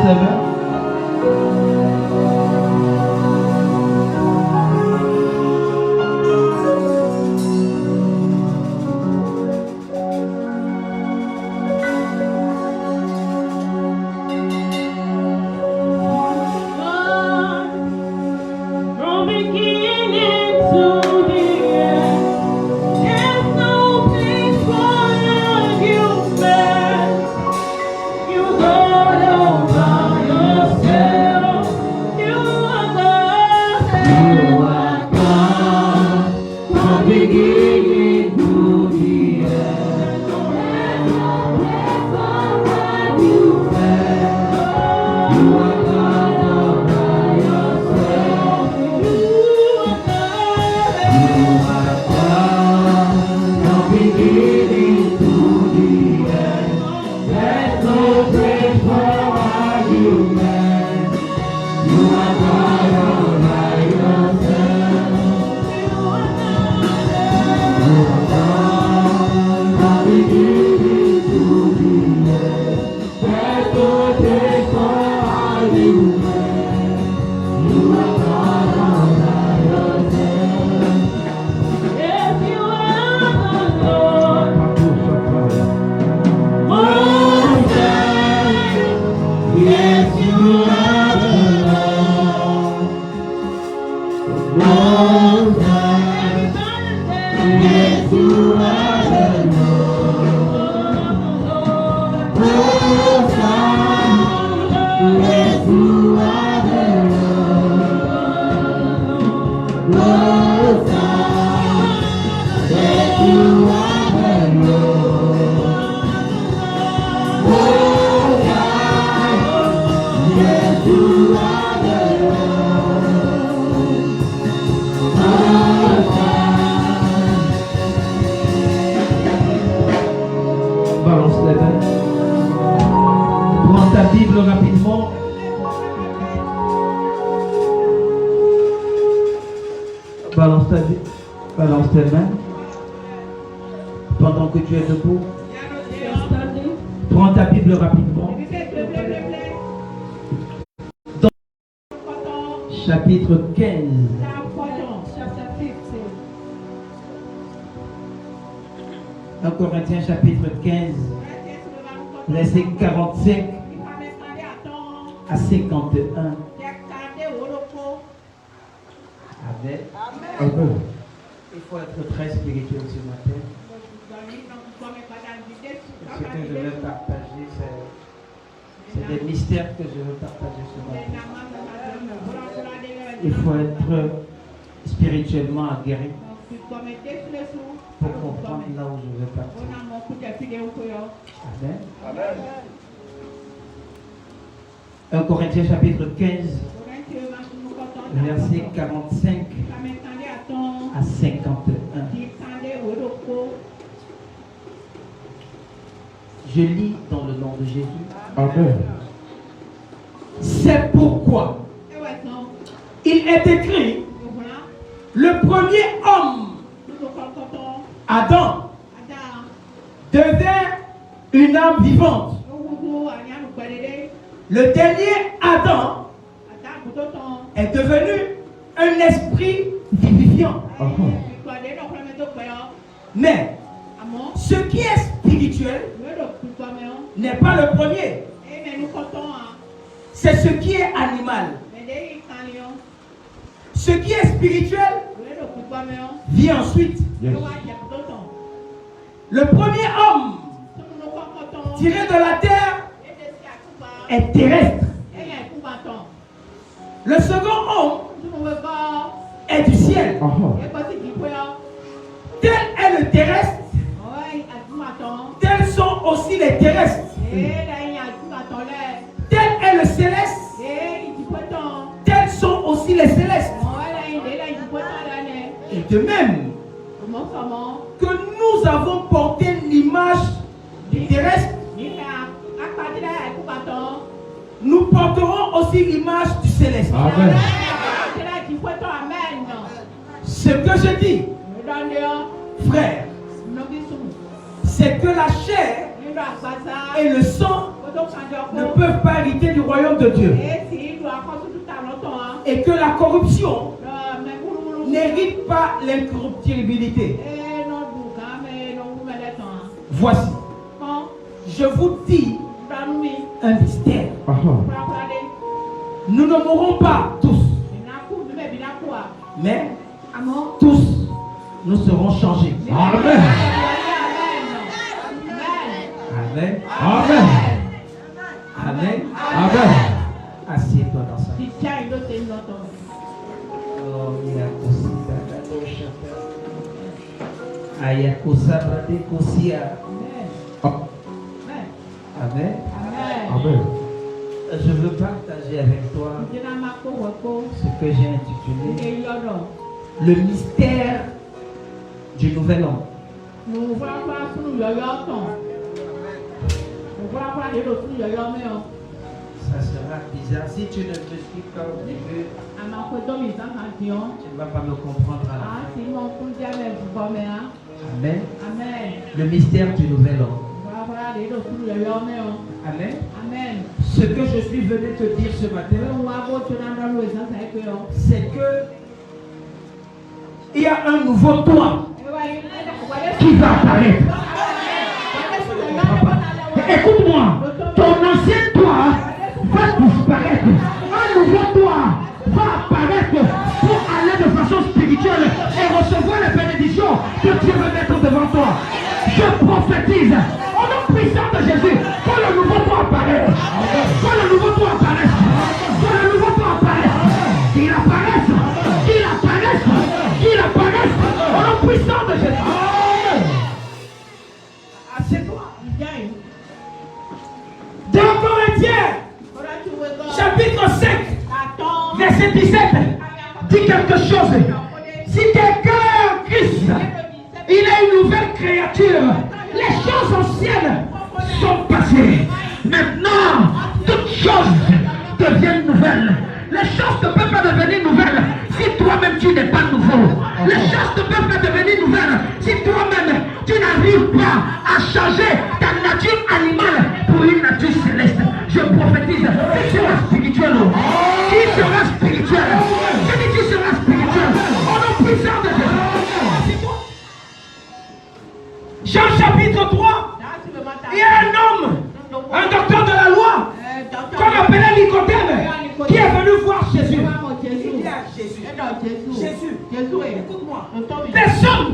les mains. Balance tes mains. Pendant que tu es debout, prends ta Bible rapidement. Dans chapitre 15. 1 Corinthiens chapitre 15, verset 45 à 51. Amen. Amen. Il faut être très spirituel ce matin. Ce que je veux partager, c'est des mystères que je veux partager ce matin. Il faut être spirituellement aguerri pour comprendre là où je veux partir. Amen. Amen. 1 Corinthiens chapitre 15, verset 45 à 51. Je lis dans le nom de Jésus. Amen. C'est pourquoi il est écrit, le premier homme, Adam, devint une âme vivante. Le dernier Adam est devenu un esprit vivifiant. Mais ce qui est spirituel n'est pas le premier. C'est ce qui est animal. Ce qui est spirituel vient ensuite. Yes. Le premier homme tiré de la terre est terrestre. Le second homme est du ciel. Tel est le terrestre, tels sont aussi les terrestres. Tel est le céleste, tels sont aussi les célestes. Et de même que nous avons porté l'image du terrestre, nous porterons aussi l'image du céleste. Amen. Ce que je dis, frère, c'est que la chair et le sang ne peuvent pas hériter du royaume de Dieu. Et que la corruption n'hérite pas l'incorruptibilité. Voici, je vous dis un mystère. Nous ne mourrons pas tous, mais tous nous serons changés. Amen. Amen. Amen. Amen. Amen. Assieds-toi dans ça. Oh, Amen. Amen. Je veux partager avec toi ce que j'ai intitulé le mystère du nouvel an. Ça sera bizarre si tu ne me suis pas au début. Tu ne vas pas me comprendre à la fin. Amen. Amen. Le mystère du nouvel an. Amen. Amen. Ce que je suis venu te dire ce matin, c'est que il y a un nouveau toi qui va apparaître. Écoute-moi, ton ancien toi va disparaître. Un nouveau toi va apparaître pour aller de façon spirituelle et recevoir les bénédictions que Dieu veut mettre devant toi. Je prophétise au nom puissant de Jésus, quand le nouveau toi apparaît, quand le nouveau toi apparaît, quand le nouveau toi apparaît, qu'il apparaisse, qu'il apparaisse, qu'il apparaisse au nom puissant de Jésus. Assieds-toi. 2 Corinthiens, chapitre 5, verset 17, dit quelque chose. Si quelqu'un est en Christ, il est une nouvelle créature. Les choses anciennes sont passées. Maintenant, toutes choses deviennent nouvelles. Les choses ne peuvent pas devenir nouvelles si toi-même tu n'es pas nouveau. Les choses ne peuvent pas devenir nouvelles si toi-même tu n'arrives pas à changer ta nature animale pour une nature céleste. Je prophétise, tu seras spirituel. Tu seras spirituel. Je dis tu seras spirituel. Au nom puissant de Jésus. Jean chapitre 3. Il y a un homme, un docteur de la loi, qu'on appelait Nicodème, qui est venu voir Jésus. Il dit à Jésus, écoute-moi, personne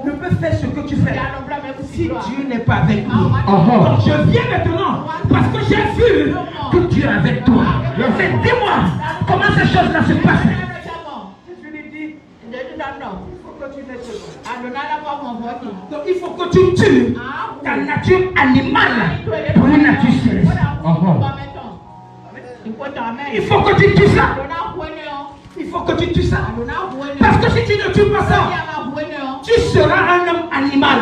ne peut faire ce que tu fais si Dieu n'est pas avec nous. Donc je viens maintenant parce que j'ai vu que Dieu est avec toi. Mais dis-moi, comment ces choses-là se passent? Je lui dis, donc il faut que tu tues ta nature animale pour une nature céleste. Il faut que tu tues ça. Il faut que tu tues ça. Parce que si tu ne tues pas ça, tu seras un homme animal.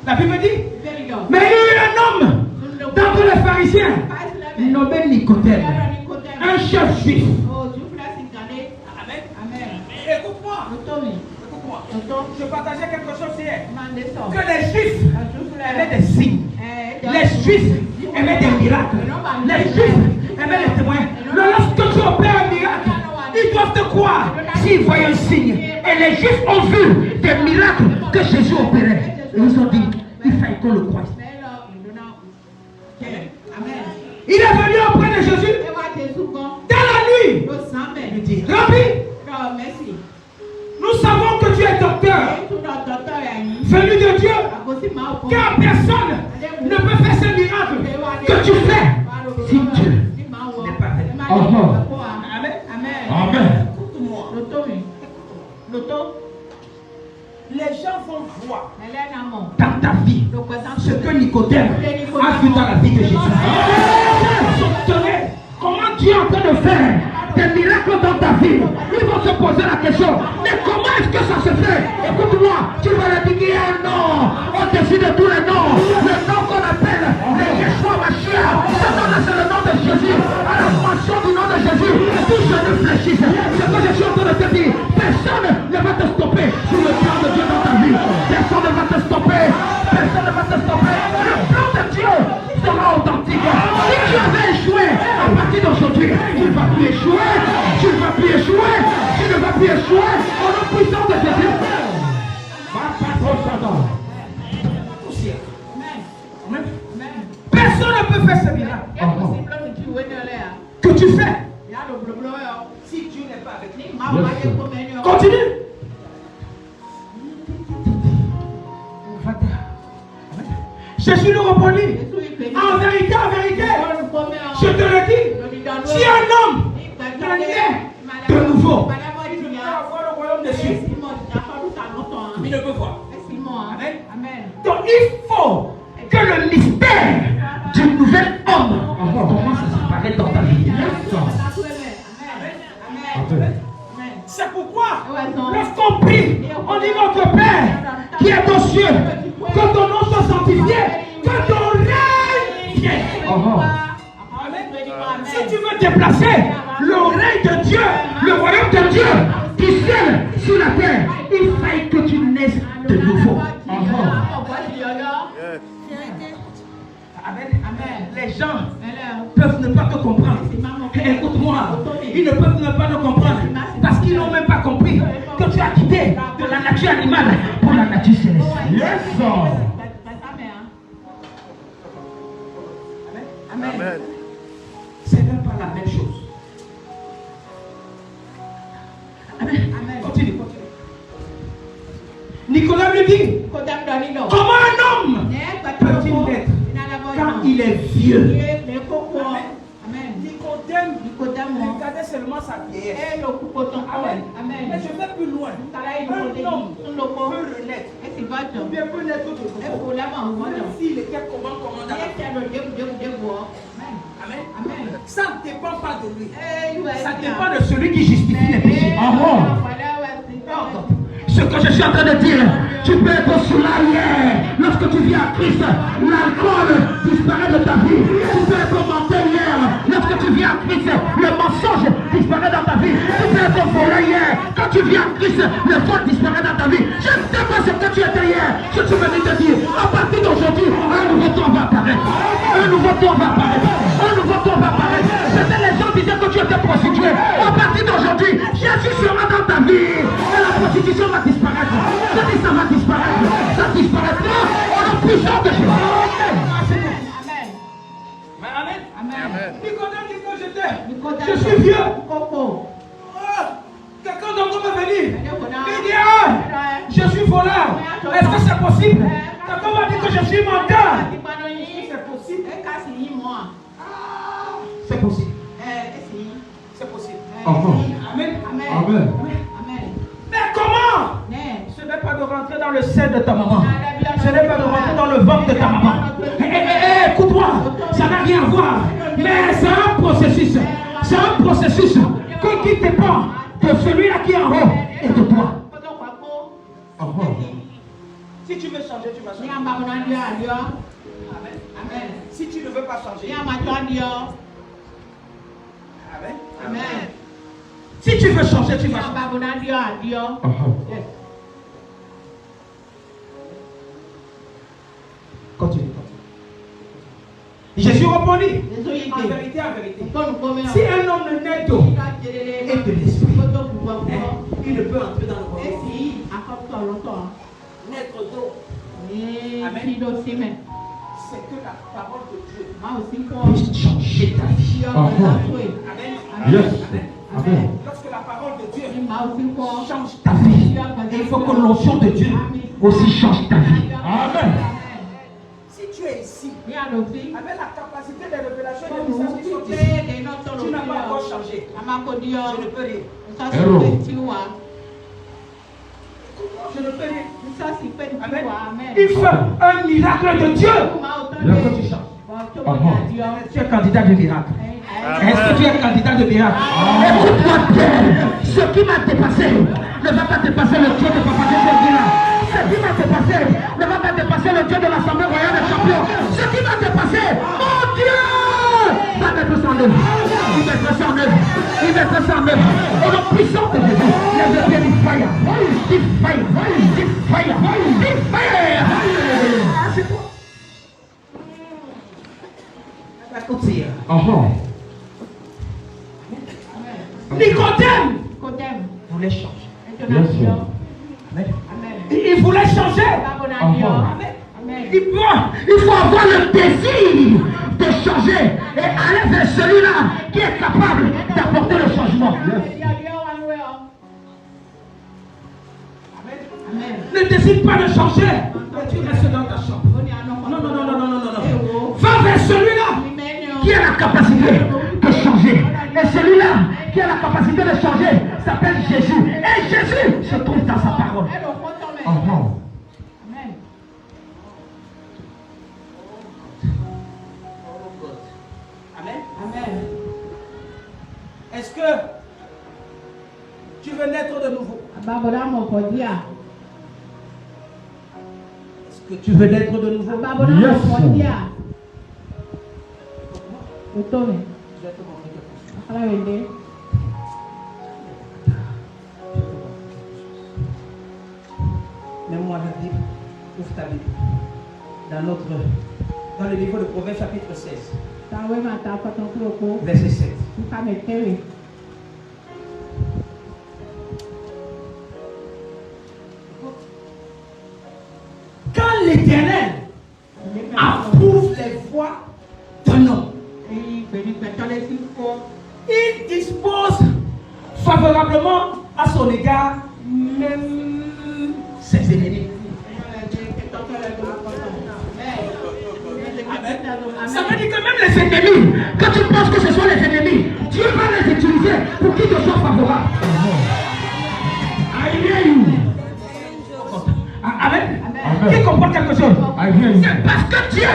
La Bible dit, mais il y a eu un homme d'entre les pharisiens nommé Nicodème, un chef juif. Écoute-moi, je partageais quelque chose hier. Que les juifs aimaient des signes. Les juifs aimaient des miracles. Les juifs aimaient les témoins. Lorsque tu opères un miracle, ils doivent te croire s'ils voient un signe. Et les juifs ont vu des miracles que Jésus opérait. Et ils ont dit, il fallait qu'on le croie. Il est venu auprès de Jésus dans la nuit. Il dit, Rabbi, nous savons que tu es docteur, venu de Dieu, car personne ne peut faire ce miracle que tu fais si Dieu n'est pas fait. Amen. Amen. Les gens vont voir dans ta vie ce que Nicodème a vu dans la vie de Jésus. Comment Dieu est en train de faire des miracles dans ta vie? Ils vont se poser la question, mais comment est-ce que ça se fait? Écoute-moi, tu vas leur dire qu'il y a un nom au-dessus de tous les noms. Le nom qu'on appelle le Yeshua Mashiach. Ce nom-là, c'est le nom de Jésus. À la mention du nom de Jésus, tout genou fléchisse. Ce que je suis en train de te dire, personne ne va te stopper sur le plan de Dieu dans ta vie. Personne ne va te stopper. Personne ne va te stopper. Le plan de Dieu sera authentique. Si tu avais échoué, à partir d'aujourd'hui, tu ne vas plus échouer. Tu ne vas plus échouer. Tu ne vas plus échouer. Au nom puissant de Jésus. Personne ne peut faire ce miracle que tu fais si Dieu n'est pas avec nous. Continue. Jésus nous répondit. En vérité, je te le dis, si un homme est né de nouveau, il ne peut avoir le royaume des cieux. Il ne peut voir. Amen. Donc il faut que le mystère du nouvel homme commence à s'apparaître dans ta vie. C'est pourquoi, lorsqu'on prie, on dit notre Père qui est aux cieux, que ton nom soit sanctifié, que ton règne vienne. Si tu veux déplacer le règne de Dieu, le royaume de Dieu, qui seul sur la terre, il faille que tu naisses de nouveau. Amen. Les gens peuvent ne pas te comprendre. Écoute-moi, ils ne peuvent ne pas te comprendre parce qu'ils n'ont même pas compris que tu as quitté de la nature animale pour la nature céleste. Amen. C'est même pas la même chose. Amen. Continue. Nicolas lui dit, comment un homme peut-il naître quand il est vieux? Amen. Nicodème regardait seulement sa vieillesse. Amen. Mais je vais plus loin. Un homme peut renaître. Ou bien peut naître de nouveau. Même s'il était commandant. Amen. Ça ne dépend pas de lui. Ça dépend de celui qui justifie les péchés. Ce que je suis en train de dire, tu peux être sous l'arrière. Lorsque tu viens à Christ, l'alcool disparaît de ta vie. Tu peux être menteur hier. Lorsque tu viens à Christ, le mensonge disparaît dans ta vie. Tu peux être voleur hier. Quand tu viens à Christ, le vol disparaît dans ta vie. Je ne sais pas ce que tu étais hier. Je suis venu te dire, à partir d'aujourd'hui, un nouveau temps va apparaître. Un nouveau temps va apparaître. Un nouveau temps va apparaître. C'était les gens qui disaient que tu étais prostituée. À partir d'aujourd'hui, Jésus sera dans ta vie. Et la prostitution va disparaître. Je dis ça va disparaître. Ça disparaîtra au nom puissant de Jésus. Amen. Nicodème dit que je suis vieux. Quelqu'un d'entre vous va venir. Il dit je suis voleur. Est-ce que c'est possible? Quelqu'un va dire que je suis menteur. C'est possible. C'est possible. C'est possible. Amen. Mais comment? Ce n'est pas de rentrer dans le sein de ta maman. Ce n'est pas de rentrer dans le ventre de ta maman. Écoute-moi, ça n'a rien à voir. Mais c'est un processus. C'est un processus qui ne dépend de celui-là qui est en haut et de toi. Si tu veux changer, tu vas changer. Amen. Si tu ne veux pas changer. Amen. Si tu veux changer, tu vas changer. Continue. Jésus répondit, en vérité, si un homme ne naît d'eau et de l'esprit, il ne peut entrer dans le royaume. Naître d'eau. Amen. C'est que la parole de Dieu puisse changer ta vie. Amen. Amen. Lorsque la parole de Dieu change ta vie, il faut que l'onction de Dieu aussi change ta vie. Amen. Si tu es ici, avec la capacité de révélation et de messages qui sont ici, tu n'as pas encore changé. Je ne peux rien. Je ne peux rien. Amen. Il faut un miracle de Dieu. Lorsque tu changes. Tu es candidat de miracle. Est-ce que tu es candidat de miracle? Écoute-moi bien. Ce qui m'a dépassé ne va pas dépasser le Dieu de Papa Jésus. Ce qui m'a dépassé ne va pas dépasser le Dieu de l'Assemblée royale des champions. Ce qui m'a dépassé, mon Dieu, va mettre ça en œuvre. Il mettra ça en œuvre. Il mettra enlève. Au nom puissant de Jésus, lève-le du fire. Du fire. Du fire. Du fire. Ah, c'est quoi? Nicodème voulait changer. Il voulait changer. Il faut avoir le désir de changer et aller vers celui-là qui est capable d'apporter le changement. Ne décide pas de changer, mais tu restes dans ta chambre. Non. Va vers celui-là qui a la capacité de changer. Et celui-là qui a la capacité de changer s'appelle Jésus. Et Jésus se trouve dans sa parole. Amen. Est-ce que tu veux naître de nouveau? Est-ce que tu veux naître de nouveau? Mets-moi la Bible, ouvre ta Bible. Dans le livre de Proverbes chapitre 16. Verset 7. Quand l'Éternel approuve les voies d'un homme, il dispose favorablement à son égard même ses ennemis. Ça veut dire que même les ennemis, quand tu penses que ce sont les ennemis, Dieu va les utiliser pour qu'ils te soient favorables. Amen. Qui comprend quelque chose? C'est parce que Dieu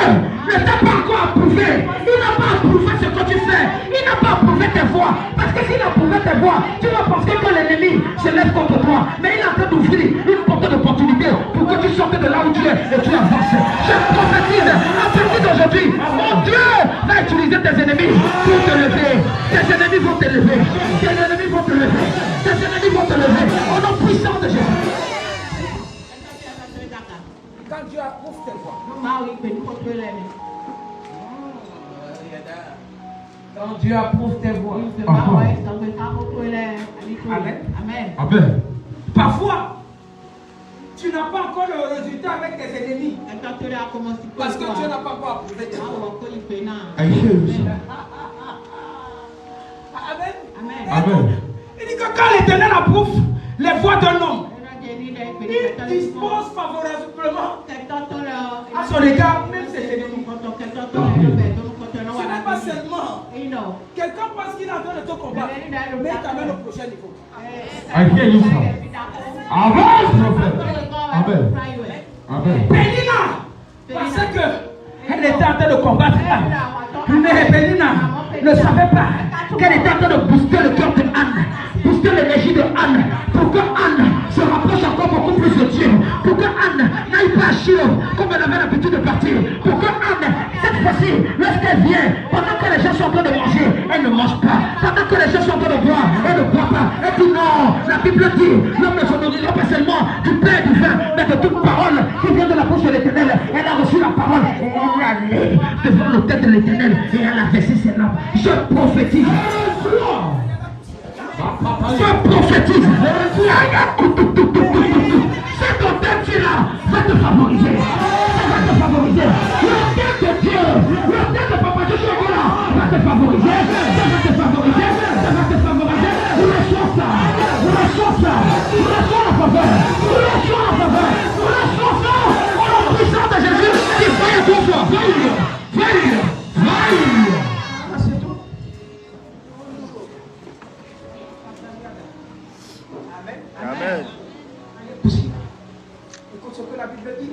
ne t'a pas encore approuvé. Il n'a pas approuvé ce que tu fais. Il n'a pas approuvé tes voix. Parce que s'il a approuvé tes voix, tu vas penser que l'ennemi se lève contre toi. Mais il est en train d'ouvrir une porte d'opportunité pour que tu sortes de là où tu es et tu avances. Je prophétise à partir d'aujourd'hui, mon Dieu va utiliser tes ennemis pour te lever. Tes ennemis vont te lever. Tes ennemis vont te lever. Tes ennemis vont te lever. Au nom puissant de Jésus. Quand Dieu approuve tes voix. Quand Dieu approuve tes voix. Amen. Parfois, tu n'as pas encore le résultat avec tes ennemis. Parce que Dieu n'a pas encore approuvé tes voix. Amen. Il dit que quand l'Éternel approuve les voix d'un homme, il dispose favorablement à son égard même ses ennemis. Ce n'est pas seulement quelqu'un pense qu'il est en train de te combattre, mais il t'amène au prochain niveau. Amen. Pénina, parce qu'elle était en train de combattre Anne. Mais Pénina ne savait pas qu'elle était en train de booster le cœur de Anne, booster l'énergie de Anne, pour que Anne se rapproche encore beaucoup plus de Dieu, pour que Anne n'aille pas à Shiloh comme elle avait l'habitude de partir, pour que Anne, cette fois-ci, lorsqu'elle vient, pendant que les gens sont en train de manger, elle ne mange pas, pendant que les gens sont en train de boire, elle ne boit pas. Elle dit non, la Bible dit, l'homme ne se nourrira pas seulement du pain et du vin, mais de toute parole qui vient de la bouche de l'Éternel. Elle a reçu la parole et elle est allée devant l'autel de l'Éternel et elle a versé ses larmes. Je prophétise. Je prophétise. Cet autel-là va te favoriser. Ça va te favoriser. L'autel de Dieu, l'autel de Papa Joshua va te favoriser. Ça va te favoriser. Ça va te favoriser. Reçois ça. Reçois ça. Reçois la faveur. Reçois la faveur. Reçois ça. Au nom puissant de Jésus, il faut y être fort. Vaille. C'est tout. Amen. Écoute ce que la Bible dit.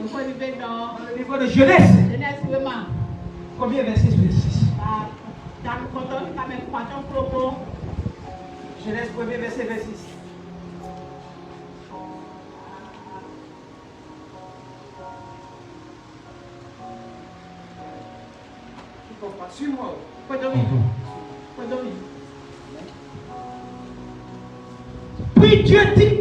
Dans le livre de Genèse. Combien verset 6? Genèse 1er verset 26. Suis-moi. Puis Dieu dit,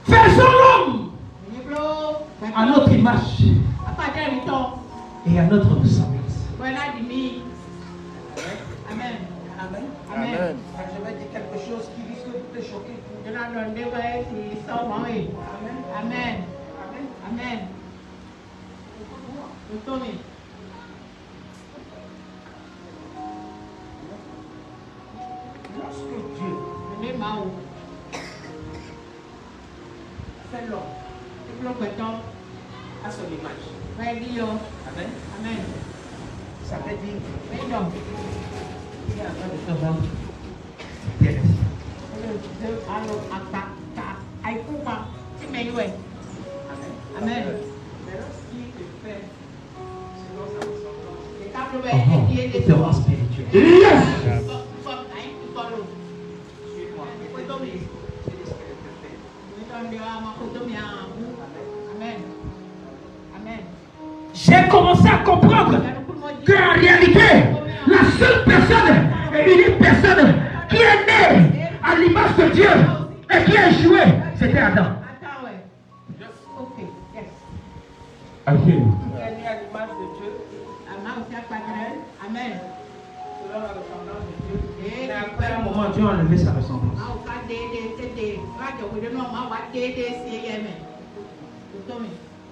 faisons l'homme à notre image et à notre ressemblance. Amen. Amen. Amen. Amen. Je vais dire quelque chose qui risque de te choquer. Amen. Amen. Amen. Lorsque Dieu fait l'homme à son image. Amen. Amen. Ça veut dire Amen. qu'il est en train de te rendre intéressant. Amen. Mais lorsqu'il te fait selon sa ressemblance, il te rend spirituel. Yes. Suis-moi. C'est ce qu'elle te fait. Amen. Amen. J'ai commencé à comprendre qu'en réalité, la seule personne et unique personne qui est née à l'image de Dieu et qui a échoué, c'était Adam. Ok. Yes. I hear you. Tu es né à l'image de Dieu, Amen. selon la ressemblance de Dieu. Mais après un moment, Dieu a enlevé sa ressemblance.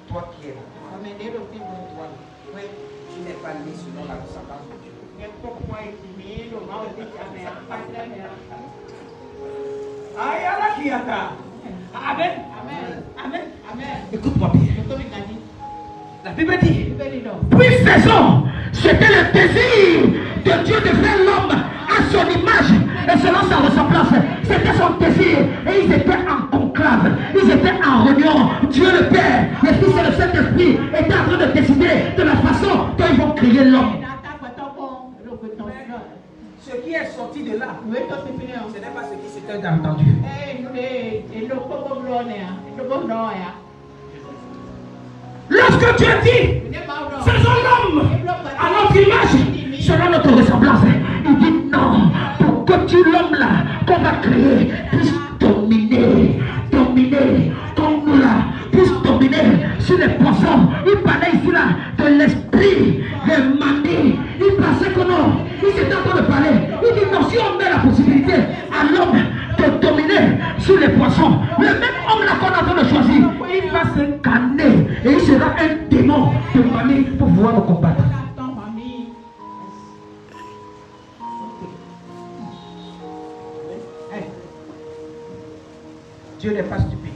Toi qui es là, tu n'es pas né selon la ressemblance de Dieu. Aïe, Amen. Amen. Écoute-moi bien. La Bible dit, puis faisons, c'était le désir de Dieu de faire l'homme à son image et selon sa ressemblance. C'était son désir et ils étaient en conclave, ils étaient en réunion. Dieu le Père, le Fils et le Saint-Esprit étaient en train de décider de la façon dont ils vont créer l'homme. Ce qui est sorti de là, ce n'est pas ce qui s'était Entendu. Lorsque Dieu dit, faisons l'homme à notre image, selon notre ressemblance, il dit non, pour que tu l'homme là qu'on va créer puisse dominer, comme nous là, puisse dominer sur les poissons. Il parlait ici là de l'esprit, des manies. Il pensait que non, il s'était en train de parler. Il dit non, si on met la possibilité à l'homme de dominer sur les poissons, le même homme là qu'on est en train de choisir, il va s'incarner et il sera un démon de famille pour pouvoir me combattre. Dieu n'est pas stupide.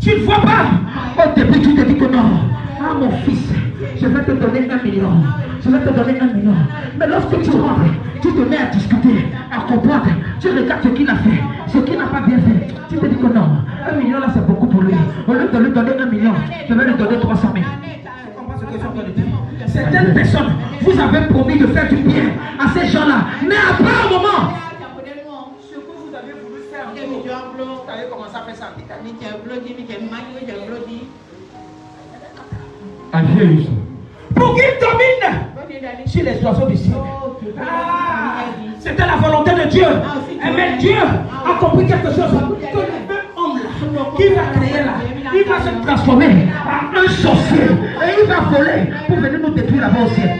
Tu ne vois pas? Au début, tu te dis que non. Ah, mon fils, je vais te donner 1 million. Je vais te donner 1 million. Mais lorsque tu rentres, tu te mets à discuter, à comprendre. Tu regardes ce qu'il a fait, ce qu'il n'a pas bien fait. Tu te dis que non, 1 million là, c'est beaucoup pour lui. Au lieu de lui donner 1 million, je vais lui donner 300 000. Tu comprends ce que je suis en train de dire? Certaines personnes, vous avez promis de faire du bien à ces gens-là. Mais après un moment, Ce que vous avez voulu faire, vous avez commencé à faire ça en Italie. pour qu'il domine sur les oiseaux du ciel. C'était la volonté de Dieu. Mais Dieu a compris quelque chose. Que le même homme là, qui va créer là, il va se transformer en un sorcier. Et il va voler pour venir nous détruire là-bas au ciel.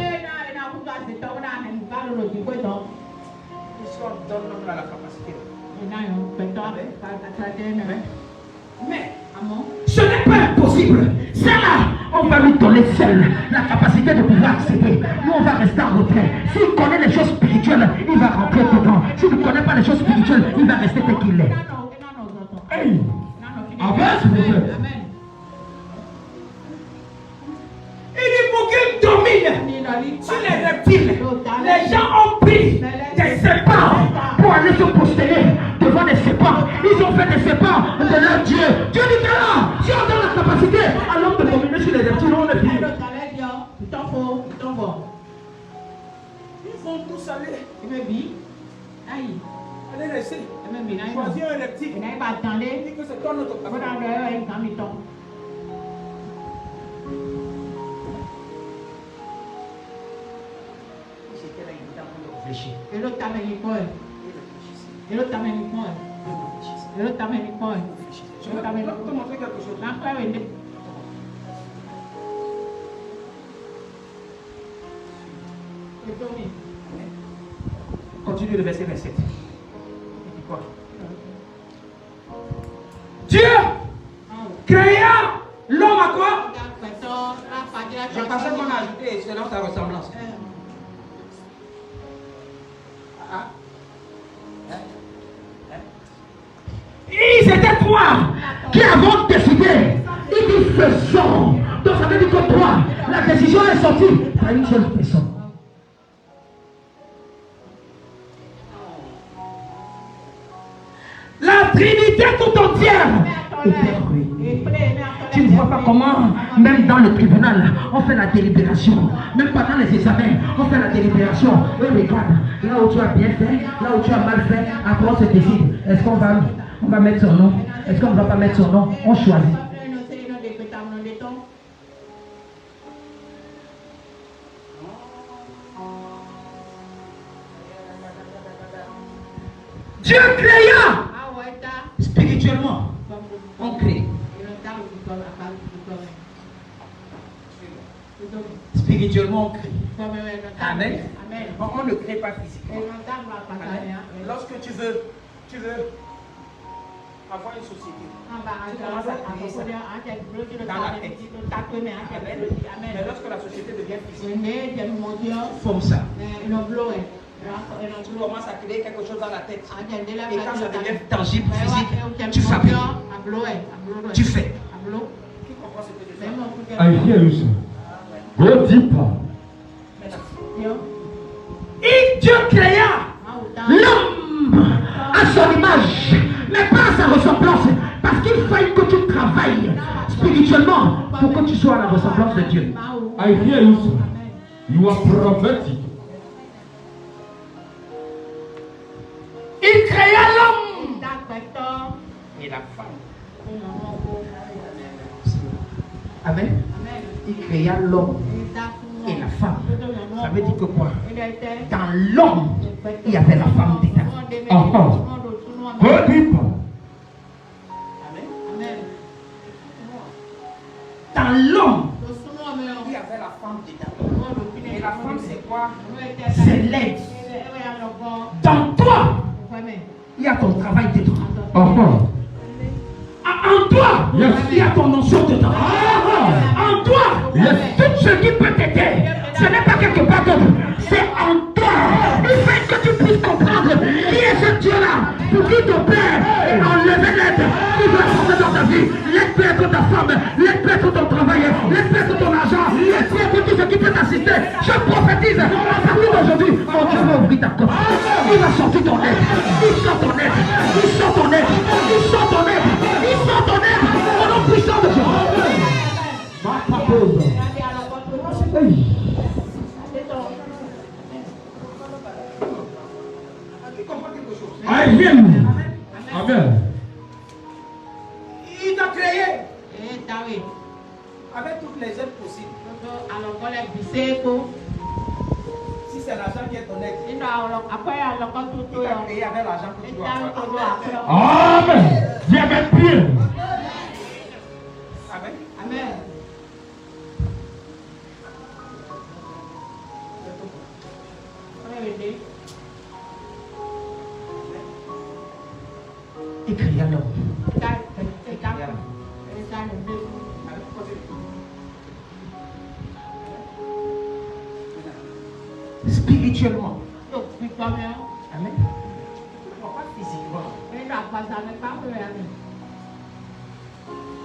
L'histoire donne l'homme à la capacité. Mais ce n'est pas impossible. Ça là, on va lui donner seul la capacité de pouvoir accéder. Nous, on va rester en retrait. S'il connaît les choses spirituelles, il va rentrer dedans. S'il ne connaît pas les choses spirituelles, il va rester tel qu'il est. Hey. Avance, s'il vous plaît. Il dit pour qu'il domine sur les reptiles. Les gens ont pris des serpents pour aller se poster devant des serpents. Ils ont fait des serpents de leur Dieu. Dieu dit que là, si on donne la capacité à l'homme de dominer sur les reptiles, on est fini. Ils vont tous aller. Allez rester. Choisir un reptile. Il dit que c'est toi notre capacité. Réfléchis. Et l'autre t'amène une poêle. Et l'autre t'amène une poêle. Et l'autre t'amène une poêle. Je vais te montrer quelque chose. Continue le verset 27. Quoi? Dieu créa l'homme à quoi? Je pensais qu'on a ajouté selon sa ressemblance. Ils étaient trois qui avons décidé. Ils disent faisons. Donc ça veut dire que toi, la décision est sortie par une seule personne. La Trinité tout entière était ruinée. Tu ne vois pas comment, même dans le tribunal, on fait la délibération. Même pendant les examens, on fait la délibération. Et regarde, là où tu as bien fait, là où tu as mal fait, après on se décide. Est-ce qu'on va mettre son nom? Est-ce qu'on ne va pas mettre son nom? On choisit. Dieu créa. Spirituellement, on crée. Spirituellement, on crée. Amen. On ne crée pas physiquement. Amen. Lorsque tu veux avoir une société, tu commences à créer ça dans la tête. Amen. Mais lorsque la société devient physique, tu formes ça. Tu commences à créer quelque chose dans la tête. Et quand ça devient tangible, physique, tu fabriques. Tu fais. Qui comprend ce que je fais? I hear you, sir. Go deeper. Et Dieu créa l'homme à son image, mais pas à sa ressemblance. Parce qu'il faut que tu travailles spirituellement pour que tu sois à la ressemblance de Dieu. I hear you, sir. You are prophetic. Il créa l'homme et la femme. Amen. Il créa l'homme et la femme. Ça veut dire que quoi? Dans l'homme, il y avait la femme dedans. Go deeper. Amen. Dans l'homme, il y avait la femme dedans. Et la femme, c'est quoi? C'est l'aide. Dans toi, il y a ton travail dedans. En toi, il y a ton notion dedans. En toi, tout ce qui peut t'aider, ce n'est pas quelque part d'autre, c'est en toi. Il fait que tu puisses comprendre qui est ce Dieu-là, pour qui ton Père est enlevé l'aide, qui doit former dans ta vie. L'aide peut être ta femme, l'aide peut être ton travail, l'aide peut être ton argent, l'aide peut être tout ce qui peut t'assister. Je prophétise, à partir d'aujourd'hui, mon Dieu va ouvrir ta porte. Il va sortir ton aide, il sort ton aide, il sort ton aide, il sort ton aide, il sort ton aide, au nom puissant de Jésus. I hear you. Amen. Il t'a créé avec toutes les aides possibles. Si c'est l'argent qui est ton aide, il t'a créé avec l'argent que tu dois avoir. Amen. Viens avec pied. Amen. Il créa l'homme. Spirituellement. Amen. Pas physiquement.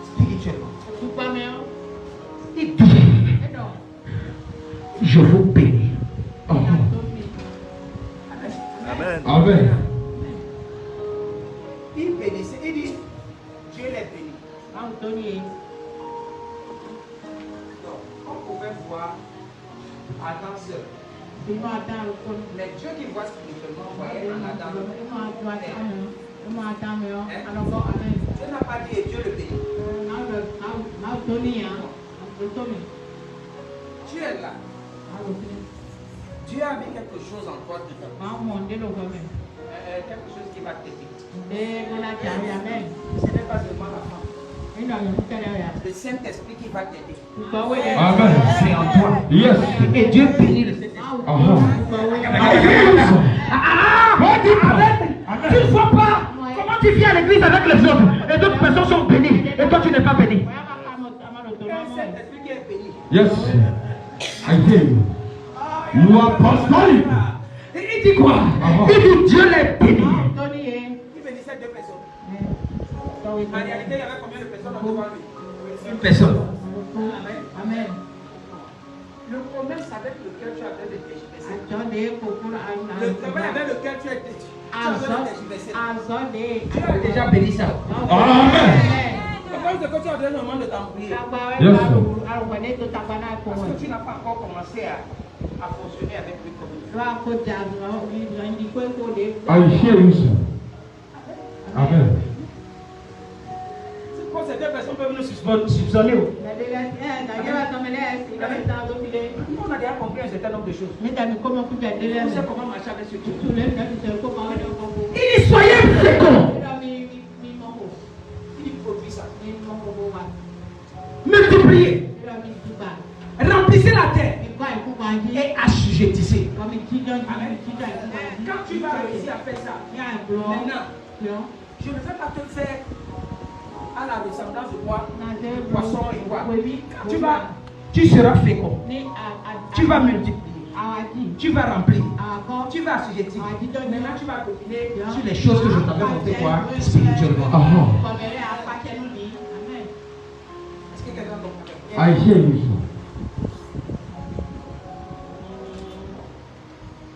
Spirituellement. Il dit, je vous bénis. Amen. Amen. Il bénissait, il dit, Dieu les bénit. Donc, on pouvait voir Adam seul. Mais Dieu qui voit spirituellement voyait en Adam. Dieu n'a pas dit et Dieu le bénit. Dieu est là. Dieu a mis quelque chose en toi dedans. Quelque chose qui va t'aider. Ce n'est pas seulement la femme. Le Saint-Esprit qui va t'aider. Amen. C'est en toi. Yes. Et Dieu bénit le Saint-Esprit. Tu ne vois pas comment tu viens à l'église avec les autres et d'autres personnes sont bénies et toi tu n'es pas béni. Un Saint-Esprit qui est béni. Yes. I hear you. You are apostolic. Il dit quoi? Il dit Dieu les bénit. Qui bénissait deux personnes. En réalité, il y avait combien de personnes devant lui? Une personne. Amen. Le commerce avec lequel tu avais le tergiversé. Le travail avec lequel tu avais le tergiversé. Tu as déjà béni ça. Amen. Pourquoi est-ce que tu as donné le moment de t'embrouiller? Yes. Parce que tu n'as pas encore commencé à fonctionner avec lui comme il faut. I hear you, sir. Amen. C'est quoi ces deux personnes peuvent nous soupçonner? On a déjà compris un certain nombre de choses. On sait comment marcher avec ce Dieu. Il dit soyez féconds. Il produit ça. Multipliez. Remplissez la terre. Et assujettissez. Amen. Quand tu vas réussir à faire ça, maintenant, je ne vais pas te faire à la ressemblance de quoi? Poisson et quoi? Tu seras fécond. Tu vas multiplier. Tu vas remplir. Tu vas assujettir. Maintenant, tu vas continuer Sur les choses que je t'avais montrées quoi? Spirituellement. Est-ce que quelqu'un comprend? I hear you, sir.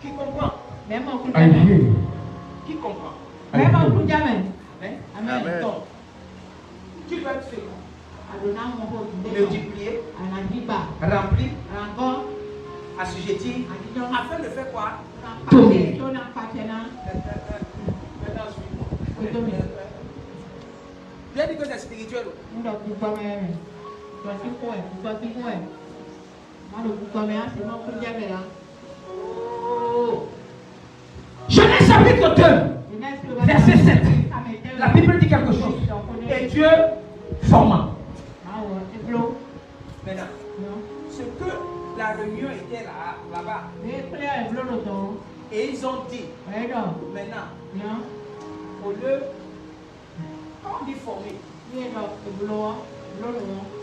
Qui comprend? I hear you. Qui comprend? I hear you. Amen. Donc, tu dois être fécond, multiplier, remplir, assujettir, afin de faire quoi? Dominer. J'ai dit que c'est spirituel. Genèse chapitre 2, verset 7. La Bible dit quelque chose. Et Dieu forma. Maintenant, ce que la réunion était là-bas, et ils ont dit, maintenant, au lieu, quand on dit former, ça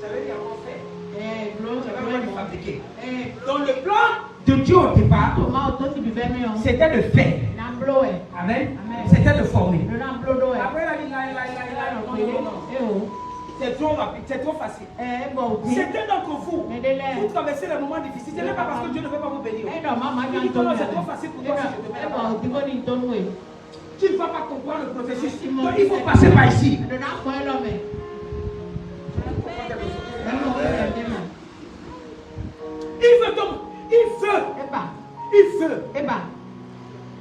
veut dire qu'on fait. Ça veut dire fabriquer. Donc le plan de Dieu au départ, c'était de faire. Amen. C'était de former. Après, il a dit, non. C'est trop rapide, c'est trop facile. Certains d'entre vous, vous traversez les moments difficiles. Ce n'est pas parce que Dieu ne veut pas vous bénir. Il dit que non, c'est trop facile pour toi si je te mets là-bas. Tu ne vas pas comprendre le processus. Donc il faut passer par ici. Il veut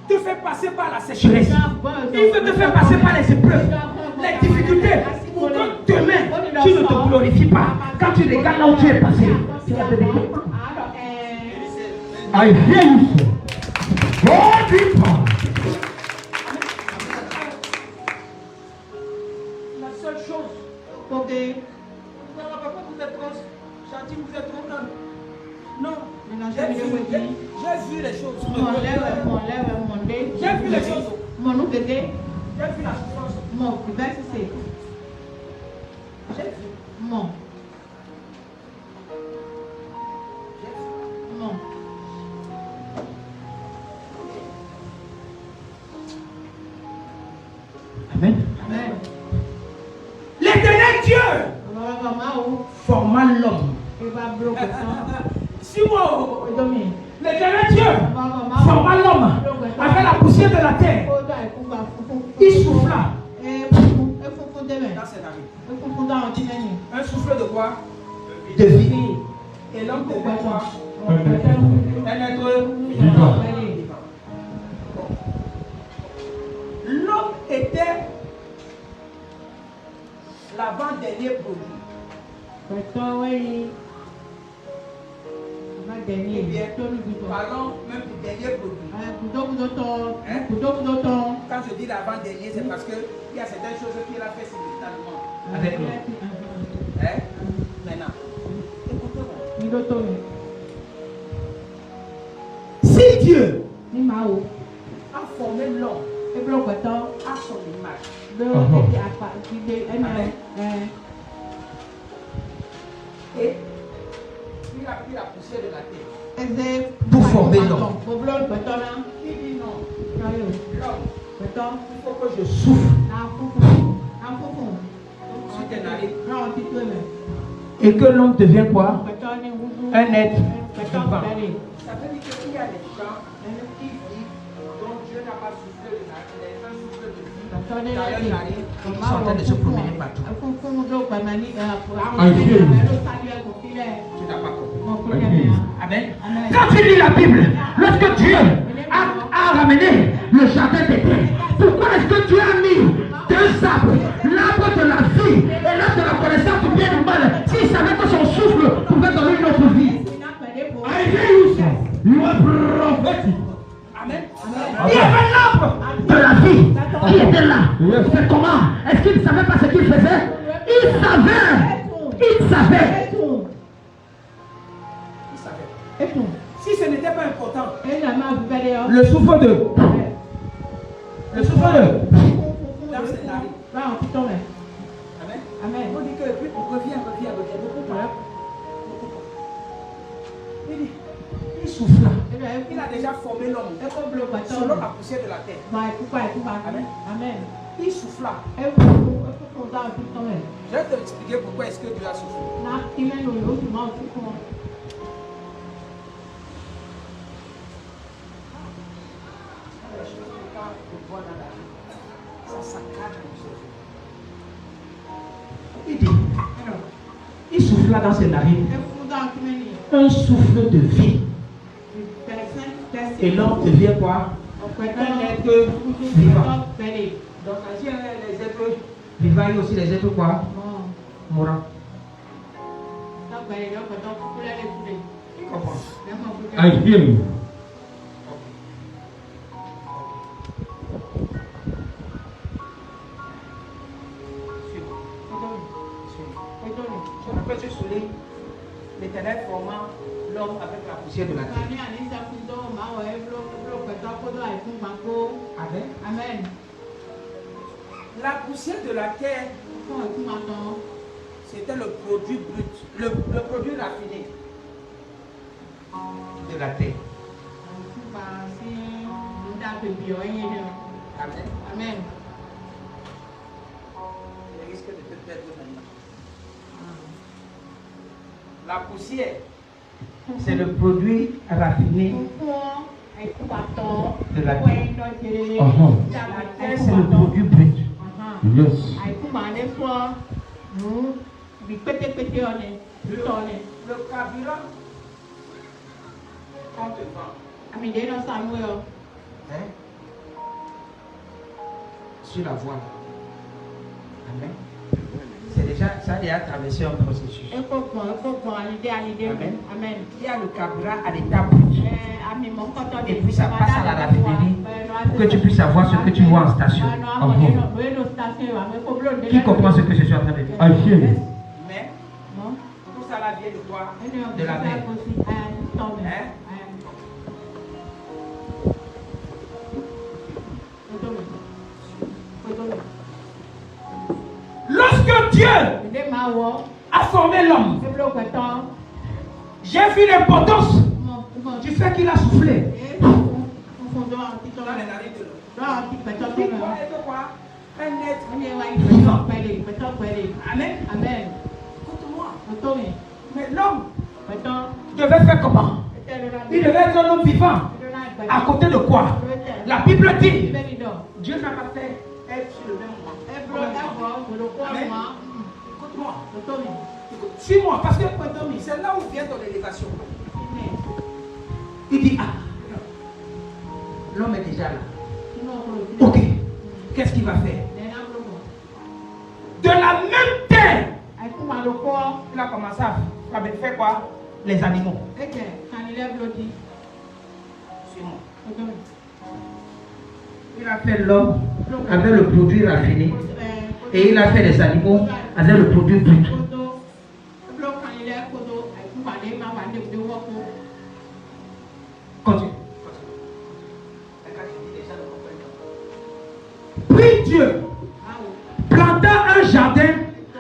te faire passer par la sécheresse. Il veut te faire passer par les épreuves, les difficultés, pour que demain, tu ne te glorifies pas. Quand tu regardes là où tu es passé, tu vas te dire, I hear you, sir. Go deeper. La seule chose, vous êtes trop gentil, vous êtes trop calme. Non, j'ai vu les choses. J'ai vu les choses. J'ai vu la souffrance. J'ai vu. Amen. L'éternel Dieu forma l'homme. Simon, l'éternel Dieu forma l'homme avec la poussière de la terre. Il souffla. Dans cette année. Un souffle de quoi? De vie. Et l'homme devait quoi? Un être Vivant. L'homme était l'avant-dernier produit. Parlons même du dernier produit. Quand je dis l'avant-dernier, c'est parce qu'il y a certaines choses qu'il a fait simultanément avec l'autre. Hein? Maintenant, écoutez-moi. Si Dieu a formé l'homme à son image, et il a pris la poussière de la terre pour former l'homme. Il dit non. L'homme, il faut que je souffle sur tes narines. Et que l'homme devient quoi? Un être vivant. Ça veut dire qu'il y a des gens qui vivent dont Dieu n'a pas soufflé les gens soufflent de vie dans leur narine. Ils sont en train de se promener partout. Tu n'as pas compris. Amen. Quand tu lis la Bible, lorsque Dieu a ramené le jardin d'Éden, pourquoi est-ce que Dieu a mis deux arbres, l'arbre de la vie et l'arbre de la connaissance du bien et du mal, s'il savait que son souffle pouvait donner une autre vie? Amen. Il y avait l'arbre de la vie qui était là. C'est comment? Est-ce qu'il ne savait pas ce qu'il faisait? Il savait. Si ce n'était pas important, le souffle de dans ses narines. Amen. On dit que reviens. Il souffle là. Il a déjà formé l'homme selon la poussière de la terre. Amen. Il souffle là. Je vais te expliquer pourquoi est-ce que Dieu a soufflé. Ça saccade le cerveau. Il souffle là dans ses narines. Un souffle de vie. Et l'homme devient quoi? Un être vivant. Donc, si les êtres vivants, il y a aussi les êtres quoi? Mourants. Qui comprend? I hear you. Je rappelle, je souligne l'Éternel formant l'homme avec la poussière de la terre. Amen. La poussière de la terre, c'était le produit brut, le produit raffiné de la terre. Amen. Je risque de te perdre maintenant. La poussière, c'est le produit raffiné de la terre. La terre, c'est le produit brut. Yes. Le carburant qu'on te vend, hein, sur la voie. Amen. C'est déjà, ça a déjà traversé un processus. Amen. Il y a le carburant à l'état brut. Et puis ça passe à la raffinerie pour que tu puisses avoir ce que tu vois en station. Qui comprend ce que je suis en train de dire? I hear you. Mais tout ça là vient de quoi? De la mer. Hein? Lorsque Dieu a formé l'homme, j'ai vu l'importance du fait qu'il a soufflé dans les narines de l'homme. Un être vivant. Amen. Écoute-moi. Mais l'homme devait faire comment? Il devait être un homme vivant. À côté de quoi? La Bible dit Dieu n'a pas fait être sur le même moment. Amen. Écoute-moi. Suis-moi, parce que c'est là où vient ton élévation. Il dit, l'homme est déjà là. Ok, qu'est-ce qu'il va faire? De la même terre, il a commencé à faire quoi? Les animaux. Il a fait l'homme avec le produit raffiné et il a fait les animaux avec le produit brut. Continue. Puis Dieu planta un jardin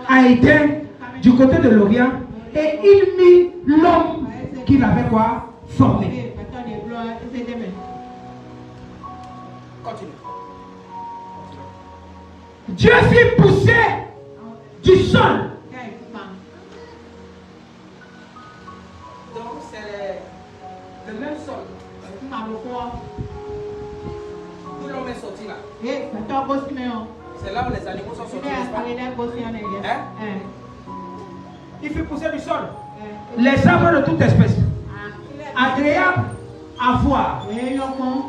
à Éden du côté de l'Orient et il mit l'homme qu'il avait quoi formé. Continue. Dieu fit pousser du sol. Donc c'est le même sol. Où l'homme est sorti là. C'est là où les animaux sont sortis. Hein? Il fait pousser du sol. Les arbres de toute espèce. Agréable à voir.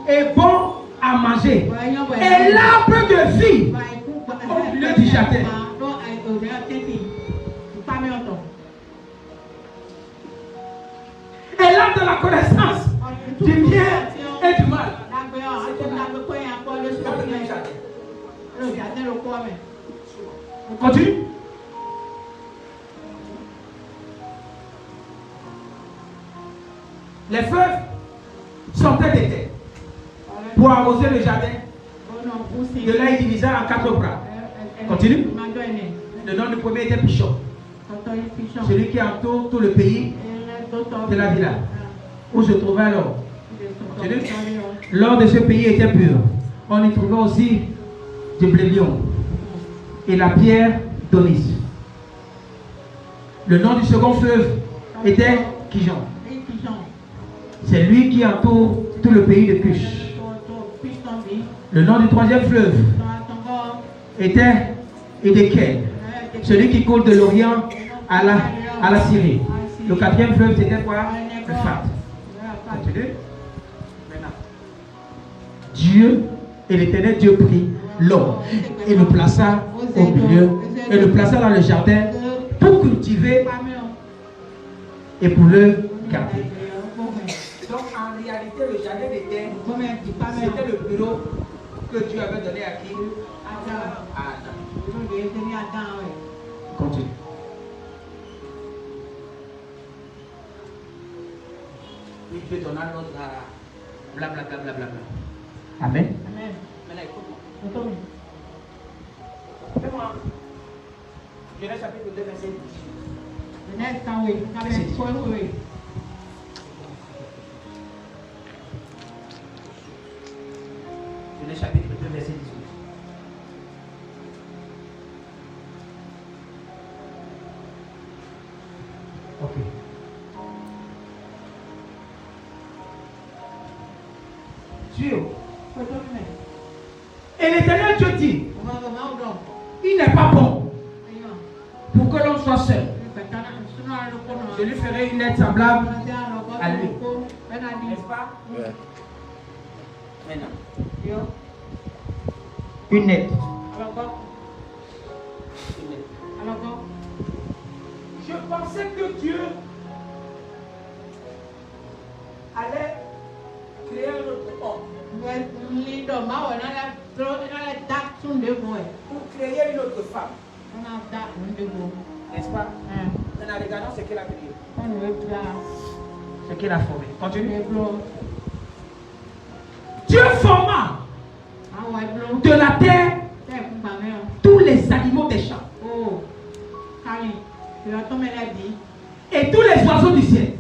Et bon à manger. Et l'arbre de vie au milieu du jardin. Et l'arbre de la connaissance du bien et du mal. Continue. Les fleuves sortaient des terres pour arroser le jardin. De là, il divisait en 4 bras. Continue. Le nom du premier était Pichon. Celui qui entoure tout le pays de la villa où se trouvait l'or. L'or de ce pays était pur. On y trouvait aussi du blélion et la pierre d'Onis. Le nom du second fleuve était Kijon. C'est lui qui entoure tout le pays de Cush. Le nom du troisième fleuve était Édékel, celui qui coule de l'Orient à la Syrie. Le quatrième fleuve c'était quoi? Le Fat. Continuez. Maintenant. Dieu et l'Éternel Dieu prit l'homme et le plaça au milieu et le plaça dans le jardin pour cultiver et pour le garder. Donc en réalité le jardin d'Éden c'était le bureau que Dieu avait donné à qui? À Adam. Continue. Oui, Dieu donna l'autre à blablabla. Amen. Amen. Maintenant écoute-moi. Fais-moi. Genèse chapitre 2 verset 10. Genèse chapitre 2 verset 18. Ok. Dieu. Et l'Éternel Dieu dit, il n'est pas bon pour que l'homme soit seul. Je lui ferai une aide semblable à lui. N'est-ce pas? Ouais. Maintenant. Une aide. Je pensais que Dieu allait créer un autre homme. Pour créer une autre femme. N'est-ce pas? Maintenant, regardons ce qu'il a créé. Ce qu'il a formé. Continue. Dieu forma de la terre tous les animaux des champs. Et tous les oiseaux du ciel.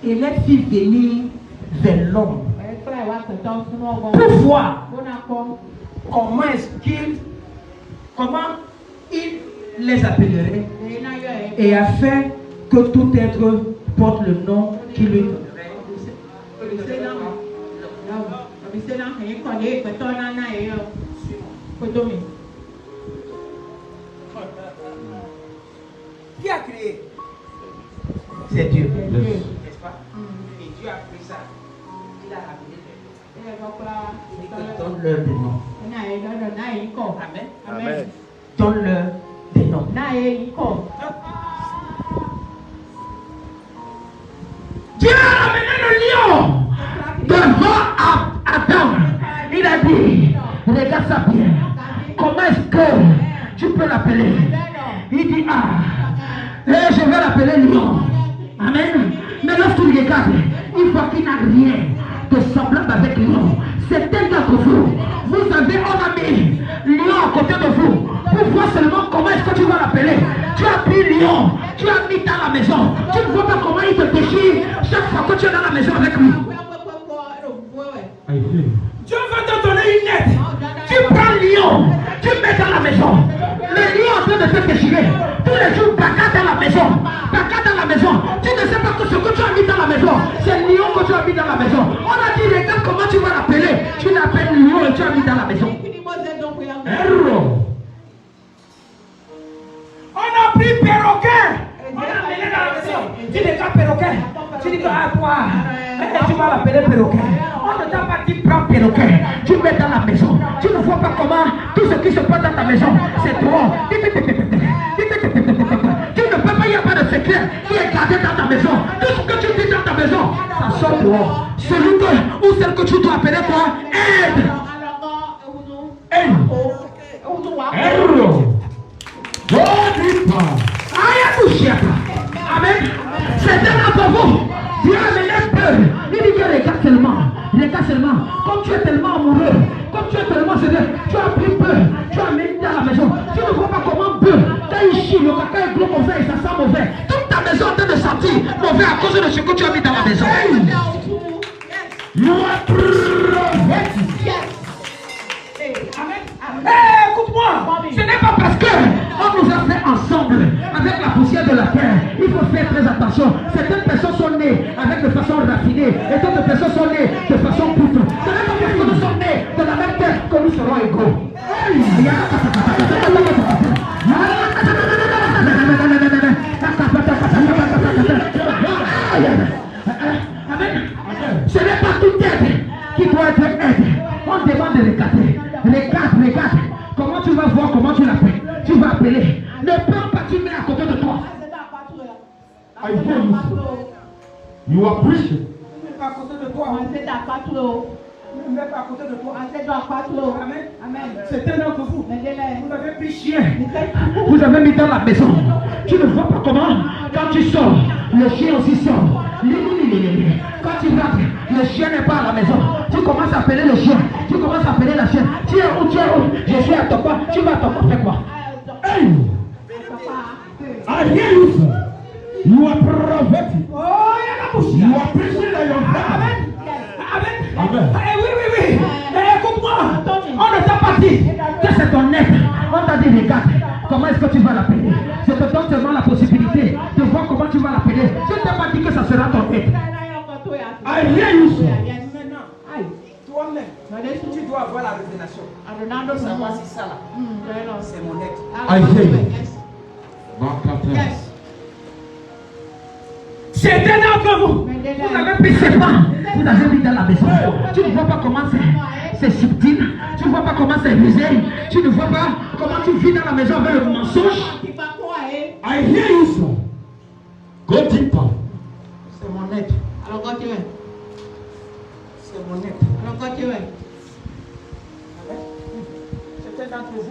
Et les fit venir vers l'homme pour voir comment il les appellerait et afin que tout être porte le nom qu'il lui donnerait. Qui a créé? C'est Dieu. N'est-ce pas? Et Dieu a pris ça. Il a appelé les noms. Il dit que donne-leur des noms. Amen. Amen. Donne-leur des noms. a dit, regarde ça bien. Comment est-ce que tu peux l'appeler? Il dit, et je vais l'appeler lion. Amen. Mais lorsque tu regardes, il faut qu'il n'a rien de semblable avec lion. Certains d'entre vous, on a mis lion à côté de vous pour voir seulement comment est-ce que tu vas l'appeler. Tu as pris lion, tu as mis dans la maison. Tu ne vois pas comment il te déchire chaque fois que tu es dans la maison avec lui. Dieu va te donner une aide. Tu prends lion, tu mets dans la maison. Le lion est en train de te déchirer. Tous les jours, bagarre dans la maison. Bagarre dans la maison. Tu ne sais pas que ce que tu as mis dans la maison, c'est le lion que tu as mis dans la maison. On a dit, regarde comment tu vas l'appeler. Tu l'appelles lion et tu as mis dans la maison. On a pris perroquet. On a amené dans la maison. Tu dis pas perroquet. Tu dis que toi, tu vas l'appeler perroquet. On ne t'a pas dit prends perroquet. Tu mets dans la maison. Tu ne vois pas comment tout ce qui se passe dans ta maison, c'est toi. Tu ne peux pas, il n'y a pas de secret qui est gardé dans ta maison. Tout ce que tu dis dans ta maison, ça sort dehors. Celui que, ou celle que tu dois appeler toi, aide. Amen. C'est un d'entre vous. Dieu a mené peur. Il dit que regarde seulement. Comme tu es tellement amoureux, comme tu es tellement sévère, tu as pris peur. Tu as mis dans la maison. Tu ne vois pas comment peur. Quand il chie, le caca est gros mauvais, ça sent mauvais. Toute ta maison est en train de sentir mauvais à cause de ce que tu as mis dans la maison. Écoute-moi. Ce n'est pas parce que on nous a fait ensemble avec la poussière de la terre. Il faut faire très attention. Certaines personnes sont nées avec de façon raffinée et d'autres personnes sont nées de façon poutre. Ce n'est pas parce que nous sommes nés de la même terre que nous serons égaux. Amen. Ce n'est pas toute aide qui doit être aide. On demande de regarder. Regarde. Comment tu vas voir, comment tu l'appelles. Tu vas appeler. Ne prends pas, tu mets à côté de toi. I hear you. You are preaching. Ne mets pas à côté de toi. Ne mets pas à côté de toi. Amen. C'était d'entre vous. Vous avez pris chien. Vous avez mis dans la maison. Tu ne vois pas comment. Quand tu sors, le chien aussi sort. Quand tu rentres, le chien n'est pas à la maison. Tu commences à appeler le chien. Tu commences à appeler la chienne. Tu es où? Je suis à ton pas. Tu vas à ton pas, fais quoi? Hey! I hear you, sir. You are prophetic. Oh, il y a la bouche. You are preaching like your Amen. Amen. Oui. Écoute-moi. On ne t'a pas dit Que c'est ton aide. On t'a dit, regarde, comment est-ce que tu vas l'appeler? Je te donne seulement la possibilité de voir comment tu vas l'appeler. Je ne t'ai pas dit que ça sera ton aide. I hear you, sir. Toi-même, tu dois avoir la révélation. Savoir si ça là, c'est mon aide. I hear you. Certains d'entre vous, Vous avez pris ses pas. Vous avez mis dans la maison. Tu ne vois pas comment c'est subtil. Tu ne vois pas comment c'est rusé. Tu ne vois pas comment tu vis dans la maison avec le mensonge. I hear you, sir. Go deeper. c'est mon aide. C'est mon aide. Certains d'entre vous,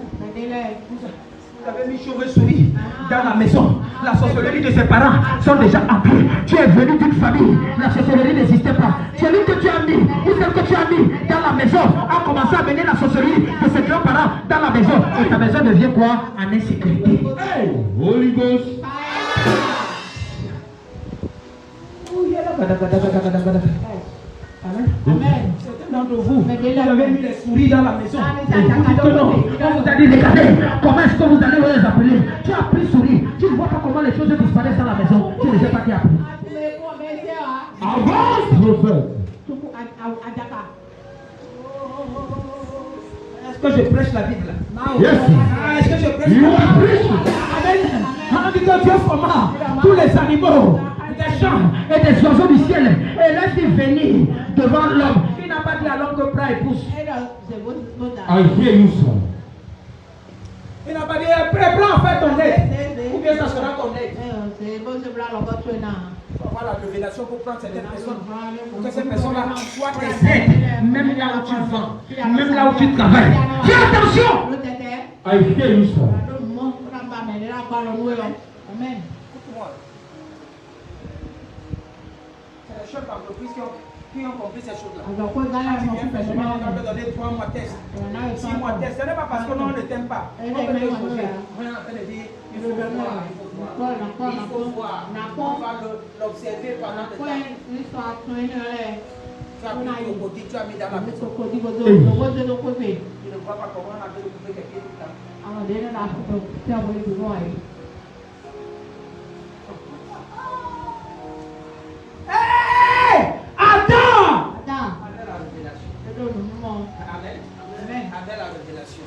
vous avez mis chauve-souris dans la maison. La sorcellerie de ses parents Sont déjà appelés. Tu es venu d'une famille. La sorcellerie n'existait pas. Celui que tu as mis, ou celle que tu as mis dans la maison, a commencé à mener la sorcellerie de ses grands-parents dans la maison. Et ta maison devient quoi? En insécurité. Hey, Holy Ghost. Amen. Certains d'entre vous, vous avez mis les souris dans la maison. Et vous dites que non. On vous a dit, regardez, comment est-ce que vous allez les appeler? Tu as pris souris. Tu ne vois pas comment les choses disparaissent dans la maison. Tu ne sais pas qui a pris. Avance, prophète. Est-ce que je prêche la Bible? Yes. Est-ce que je prêche You la are Bible? preaching. Amen. On dit que Dieu forma tous les animaux, des champs Et des oiseaux du ciel. Et laisse-les venir devant l'homme. Il n'a pas dit à l'homme que prends et pousse. I hear you, sir. Il n'a pas dit, prends en fait ton aide. Ou bien ça sera ton aide. avoir la révélation pour prendre certaines personnes. Pour que ces personnes-là soient des aides, même là où tu vends, même là où tu travailles. Fais attention! I hear you, sir. Amen. Écoute-moi. C'est les chefs d'entreprise qui ont compris ces choses-là. On va te donner 3 mois de test, 6 mois de test. Ce n'est pas parce que l'on ne t'aime pas. On va te juger. On est en train de dire il faut voir, il faut voir. On va l'observer pendant le temps. Tu as pris le crocodile, tu as mis dans la maison. Tu ne vois pas comment on a fait le couper quelqu'un tout le temps. Hey! Attends! Avec la révélation. Amen. Avec la révélation.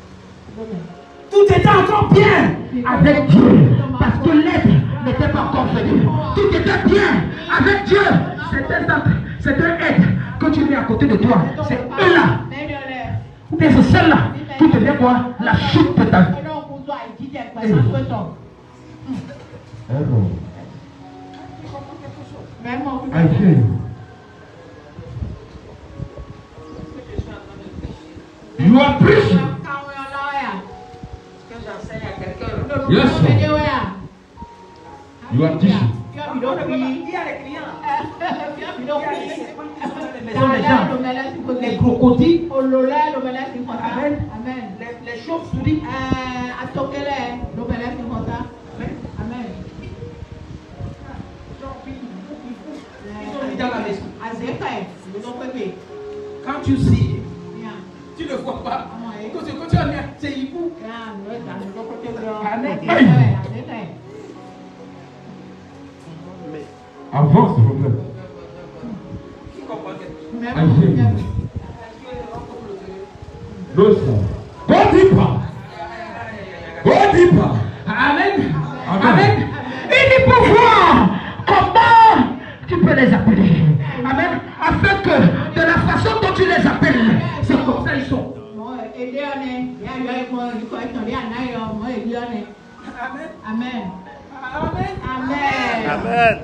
Tout était encore bien avec Dieu. Parce que l'aide n'était pas encore venue. Tout était bien avec Dieu. C'est un aide que tu mets à côté de toi. C'est eux-là. Ou bien c'est celle-là qui devient quoi? La chute de ta vie. Error. I hear you. You are preaching. Yes, sir. You are teaching. Il y a les clients. Maison des gens, les crocodiles, les chauves-souris. Ils ont mis dans la maison. Quand tu sais, tu ne vois pas. Quand tu as mis, c'est hibou. Amen. Avance, s'il vous plaît. Qui comprend quelque chose? I hear you. No, sir. Go deeper. Go deeper. Amen. Amen. Amen. Il dit pour voir comment tu peux les appeler. Amen. Afin que de la façon dont tu les appelles, c'est comme ça ils sont. Amen. Amen. Amen. Amen.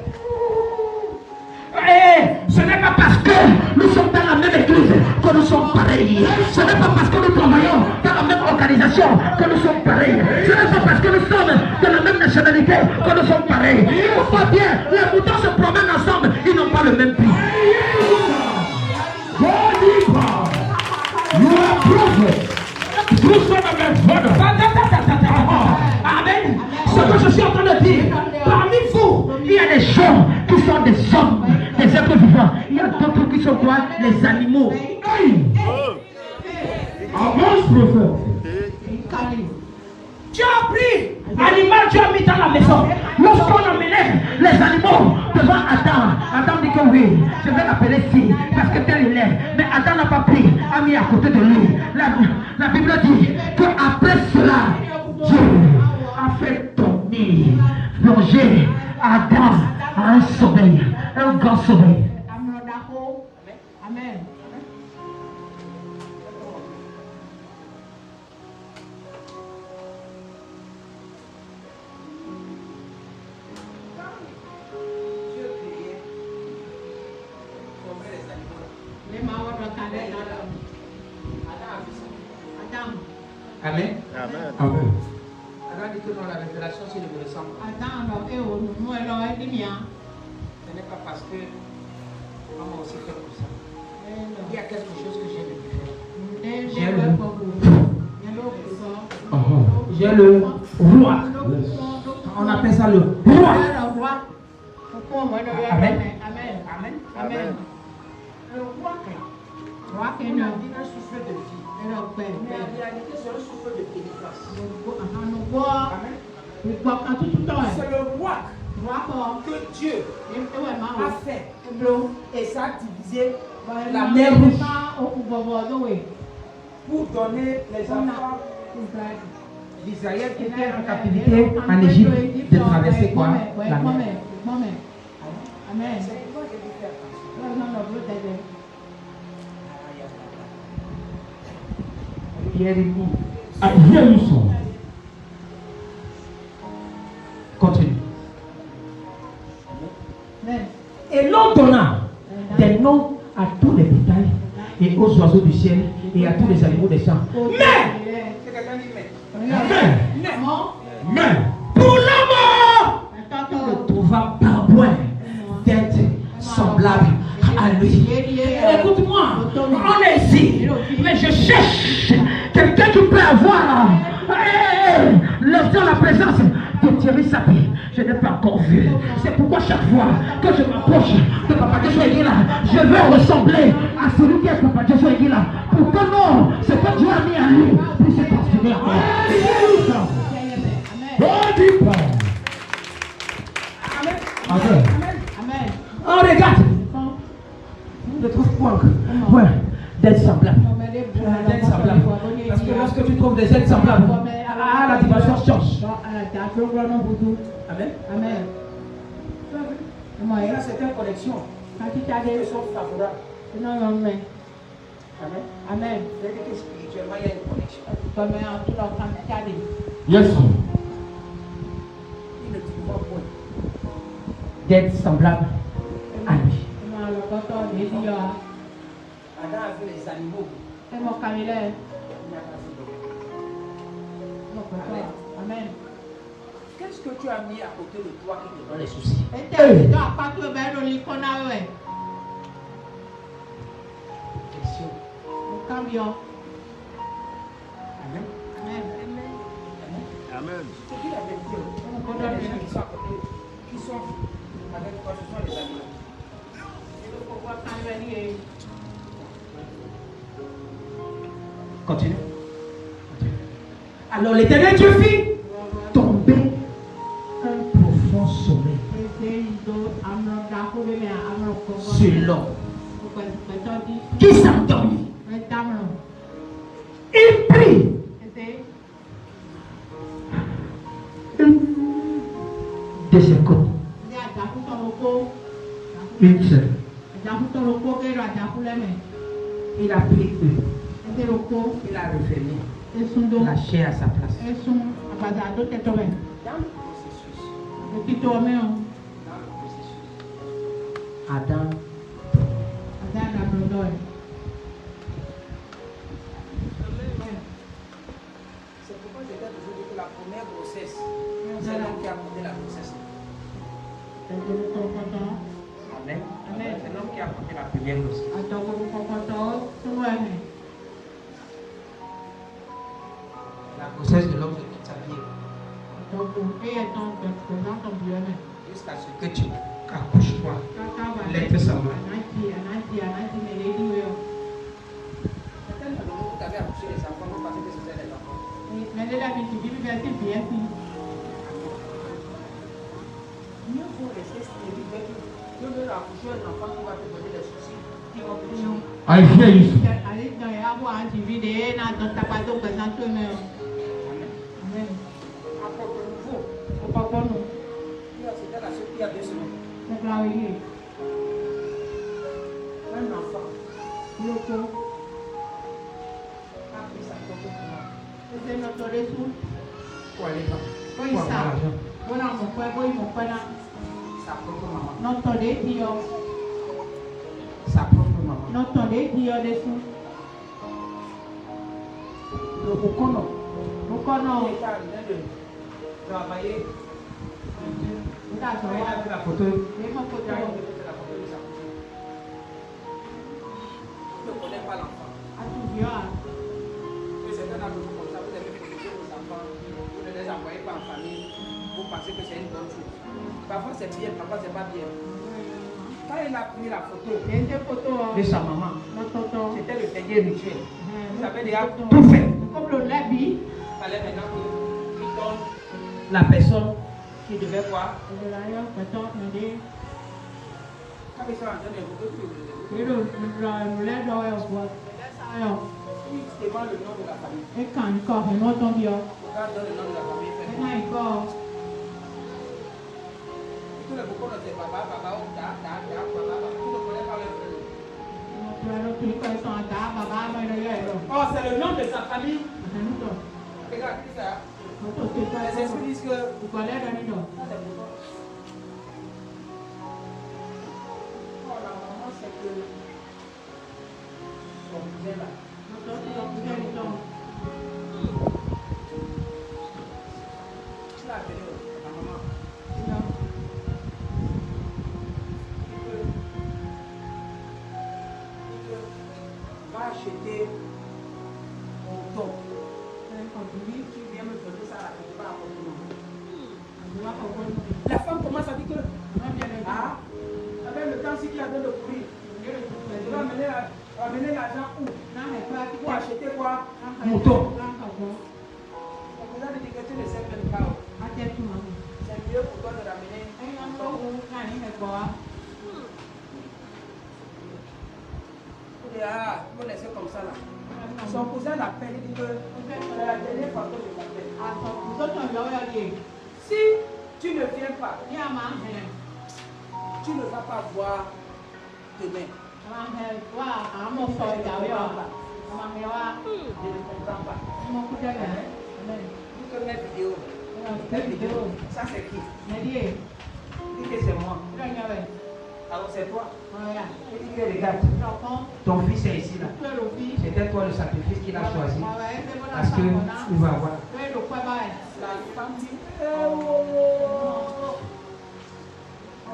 Et ce n'est pas parce que nous sommes dans la même église que nous sommes pareils. Ce n'est pas parce que nous travaillons dans la même organisation que nous sommes pareils. Ce n'est pas parce que nous sommes de la même nationalité que nous sommes pareils. Il faut bien, les moutons se promènent ensemble, ils n'ont pas le même prix. Go deeper. You are prophet. You son of my father. Amen. Ce que je suis en train de dire, parmi vous, il y a des gens qui sont des hommes, des êtres vivants. Il y a d'autres qui sont quoi? Les animaux. Hey. Avance, prophète. Tu as pris l'animal, tu as mis dans la maison. Lorsqu'on emmenait les animaux devant Adam, Adam dit que oui, je vais l'appeler fille, parce que tel il est. Mais Adam n'a pas pris, a mis à côté de lui. La Bible dit qu'après cela, Dieu a fait dormir, plonger Adam à un sommeil, un grand sommeil. Amen. Amen. Amen. Amen. Alors dit que dans la révélation, si je me ressemble, ce n'est pas parce que on m'a aussi fait comme ça. Il y a quelque chose que j'ai de différent. J'ai le roi. On appelle ça le roi. Amen. Amen. Amen. Le roi qui a un souffle de vie. Mais en réalité, c'est un souffle de délivrance. Amen. C'est le roi que Dieu a fait. Et ça a divisé la mer rouge pour donner les enfants d'Israël qui étaient en captivité en Égypte de traverser quoi? La mer. Amen. C'est pourquoi je dis faire attention. I hear you, son. Continue. oiseaux du ciel et à tous les animaux des champs. Mais, pour l'homme, il ne trouva pas point d'être semblable à lui. Écoute-moi, on est ici, mais je cherche quelqu'un qui peut avoir dans la présence de Thierry Sapé. Je n'ai pas encore vu. C'est pourquoi chaque fois que je m'approche de Papa Joshua Aguila, je veux ressembler à celui qui est Papa Joshua Aguila. Pour que non, ce que Dieu a mis en lui puisse se transformer en moi. Amen. Amen. Oh, regarde. Ne trouve point d'être semblable. D'être semblable. Parce que lorsque tu trouves des êtres semblables, la dimension change. Amen. Amen. Il y a certaines connexions qui sont favorables. Amen. Amen. C'est-à-dire que spirituellement, il y a une connexion. Yes. Il ne trouve pas point d'être semblable à lui. Adam a vu les animaux. Amen. Qu'est-ce que tu as mis à côté de toi qui te donne les soucis? Question. Amen. Amen. C'est qui la vérité? Les gens qui sont à côté, qui sont avec toi, ce sont les animaux. Continue. Alors l'Éternel Dieu fit tomber un profond sommeil sur l'homme qui s'endormit. Il prit de ses côtes une seule. Il a pris eux. Il a refermé la chair à sa place. Dans le processus. Adam. C'est pourquoi je t'ai toujours dit que la première grossesse, c'est l'homme qui a porté la grossesse. Amen. C'est l'homme qui a porté la première grossesse. La grossesse de l'homme de toute sa vie. Jusqu'à ce que tu accouches toi. L'être semblable. Certains de vous avez accouché les enfants, vous pensez que c'était les enfants. Mieux vaut rester stérile que de accoucher un enfant qui va te donner des soucis, qui va te tuer. I hear you. Amen. Apporte nouveau. C'était la seule qui a 2 semaines. Un enfant. A pris sa propre commande. Pour aller voir. Pour avoir l'argent. Sa propre maman. Sa propre maman. Le Okono. Il était en train de travailler. Il a pris la photo. Il a pris la photo de sa photo. Vous ne connaissez pas l'enfant. Certains d'entre vous comme ça, vous avez protéger vos enfants. Vous ne les envoyez pas en famille. Vous pensez que c'est une bonne chose. Parfois c'est bien, parfois c'est pas bien. Quand il a pris la photo de sa maman, c'était le dernier rituel. Vous avez déjà tout fait. Il fallait maintenant qu'il donne la personne qui devait voir. Quand ils sont en train de il demande le nom de la famille. Regarde le nom de la famille. Tous les beaucoup de ces papa, ou papa, tu ne connais pas leur nom. Oh, c'est le nom de sa famille. Regarde, c'est ça. Les esprits disent que ça c'est pourquoi. Oh, la maman, c'est que son couvert là. Tu l'as appelé ta maman. Va acheter mon top. Tu viens me donner ça là, tu vas apporter. La femme commence à dire que avec le temps, si tu as besoin de courir, tu vas amener l'argent où? Pour acheter quoi? Moto. On vous a dit que tu ne sais même pas. C'est mieux pour toi de ramener un moto. Vous laissez comme ça là. Son cousin l'appelle, il dit que c'est la dernière fois que je l'appelle. Si tu ne viens pas, tu ne vas pas voir demain. Je ne comprends pas. Dis que mes vidéos. Ça c'est qui? Dis que c'est moi. Alors c'est toi. Il dit que regarde, ton fils est ici là. C'était toi le sacrifice qu'il a choisi. Parce que il va avoir. La femme dit, elle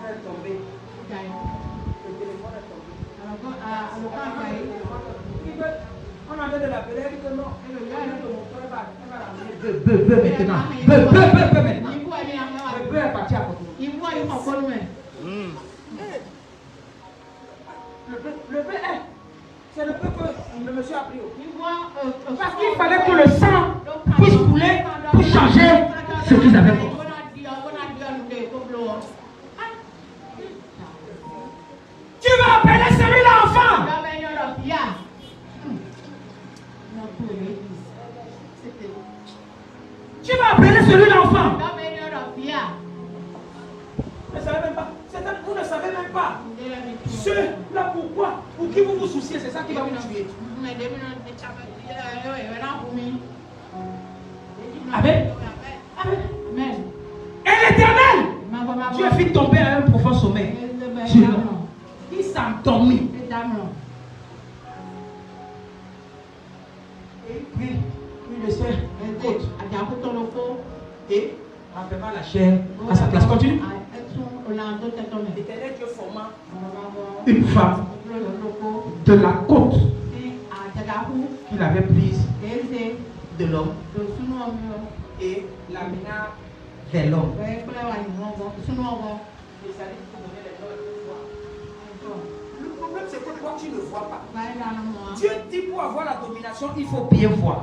est tombée. Le téléphone est tombé. On a de l'appeler, elle dit que non. Elle va ramener bœuf maintenant. Bœuf maintenant. Le bœuf est parti à côté. Le bœuf est. C'est le bœuf que le monsieur a pris. Parce qu'il fallait que le sang puisse couler pour changer ce qu'ils avaient fait. Tu vas appeler celui-là enfant. Tu vas appeler celui-là enfant. Vous ne savez même pas. Vous ne savez même pas. Ceux-là, pourquoi? Pour qui vous vous souciez, c'est ça qui va vous tuer. Amen. Amen. Et l'Éternel, Dieu fit tomber à un profond sommeil. Il s'endormit. Et puis, il laissait une côte. Et rappelez-moi la chair à sa place. Continue. L'Éternel Dieu forma une femme de la côte qu'il avait prise de l'homme et l'amena vers l'homme. Le problème c'est que toi tu ne vois pas. Dieu dit pour avoir la domination, il faut bien voir.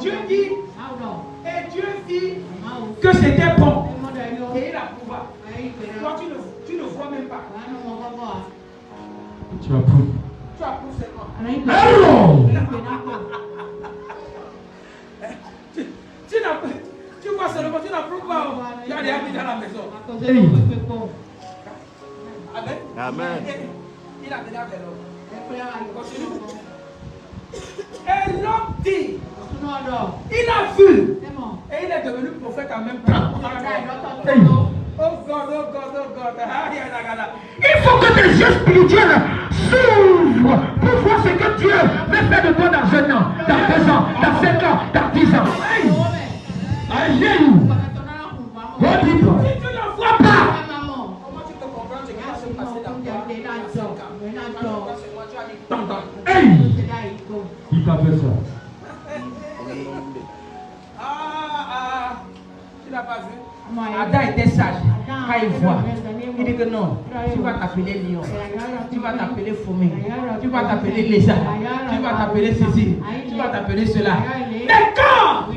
Dieu dit, et Dieu dit que c'était bon. Et il approuva. Toi tu ne vois même pas. Tu approuves. Tu approuves seulement. Tu vois seulement, tu n'approuves pas. Il y a des amis dans la maison. Amen. Amen. Il a déjà fait l'homme. Continue. Et l'homme dit, il a vu. Et il est devenu prophète en même temps. Oh God, oh God, oh God. Il faut que tes yeux spirituels s'ouvrent pour voir ce que Dieu veut faire de toi dans 1 an, dans 2 ans, dans 5 ans, dans 10 ans. Si tu ne vois pas, comment tu peux comprendre ce qui va se passer dans toi? Il t'a fait ça. Tu n'as pas vu? Adam était sage. Quand il voit, il dit que non, tu vas t'appeler lion, tu vas t'appeler fourmi, tu vas t'appeler lézard, tu vas t'appeler ceci, tu vas t'appeler cela. Mais quand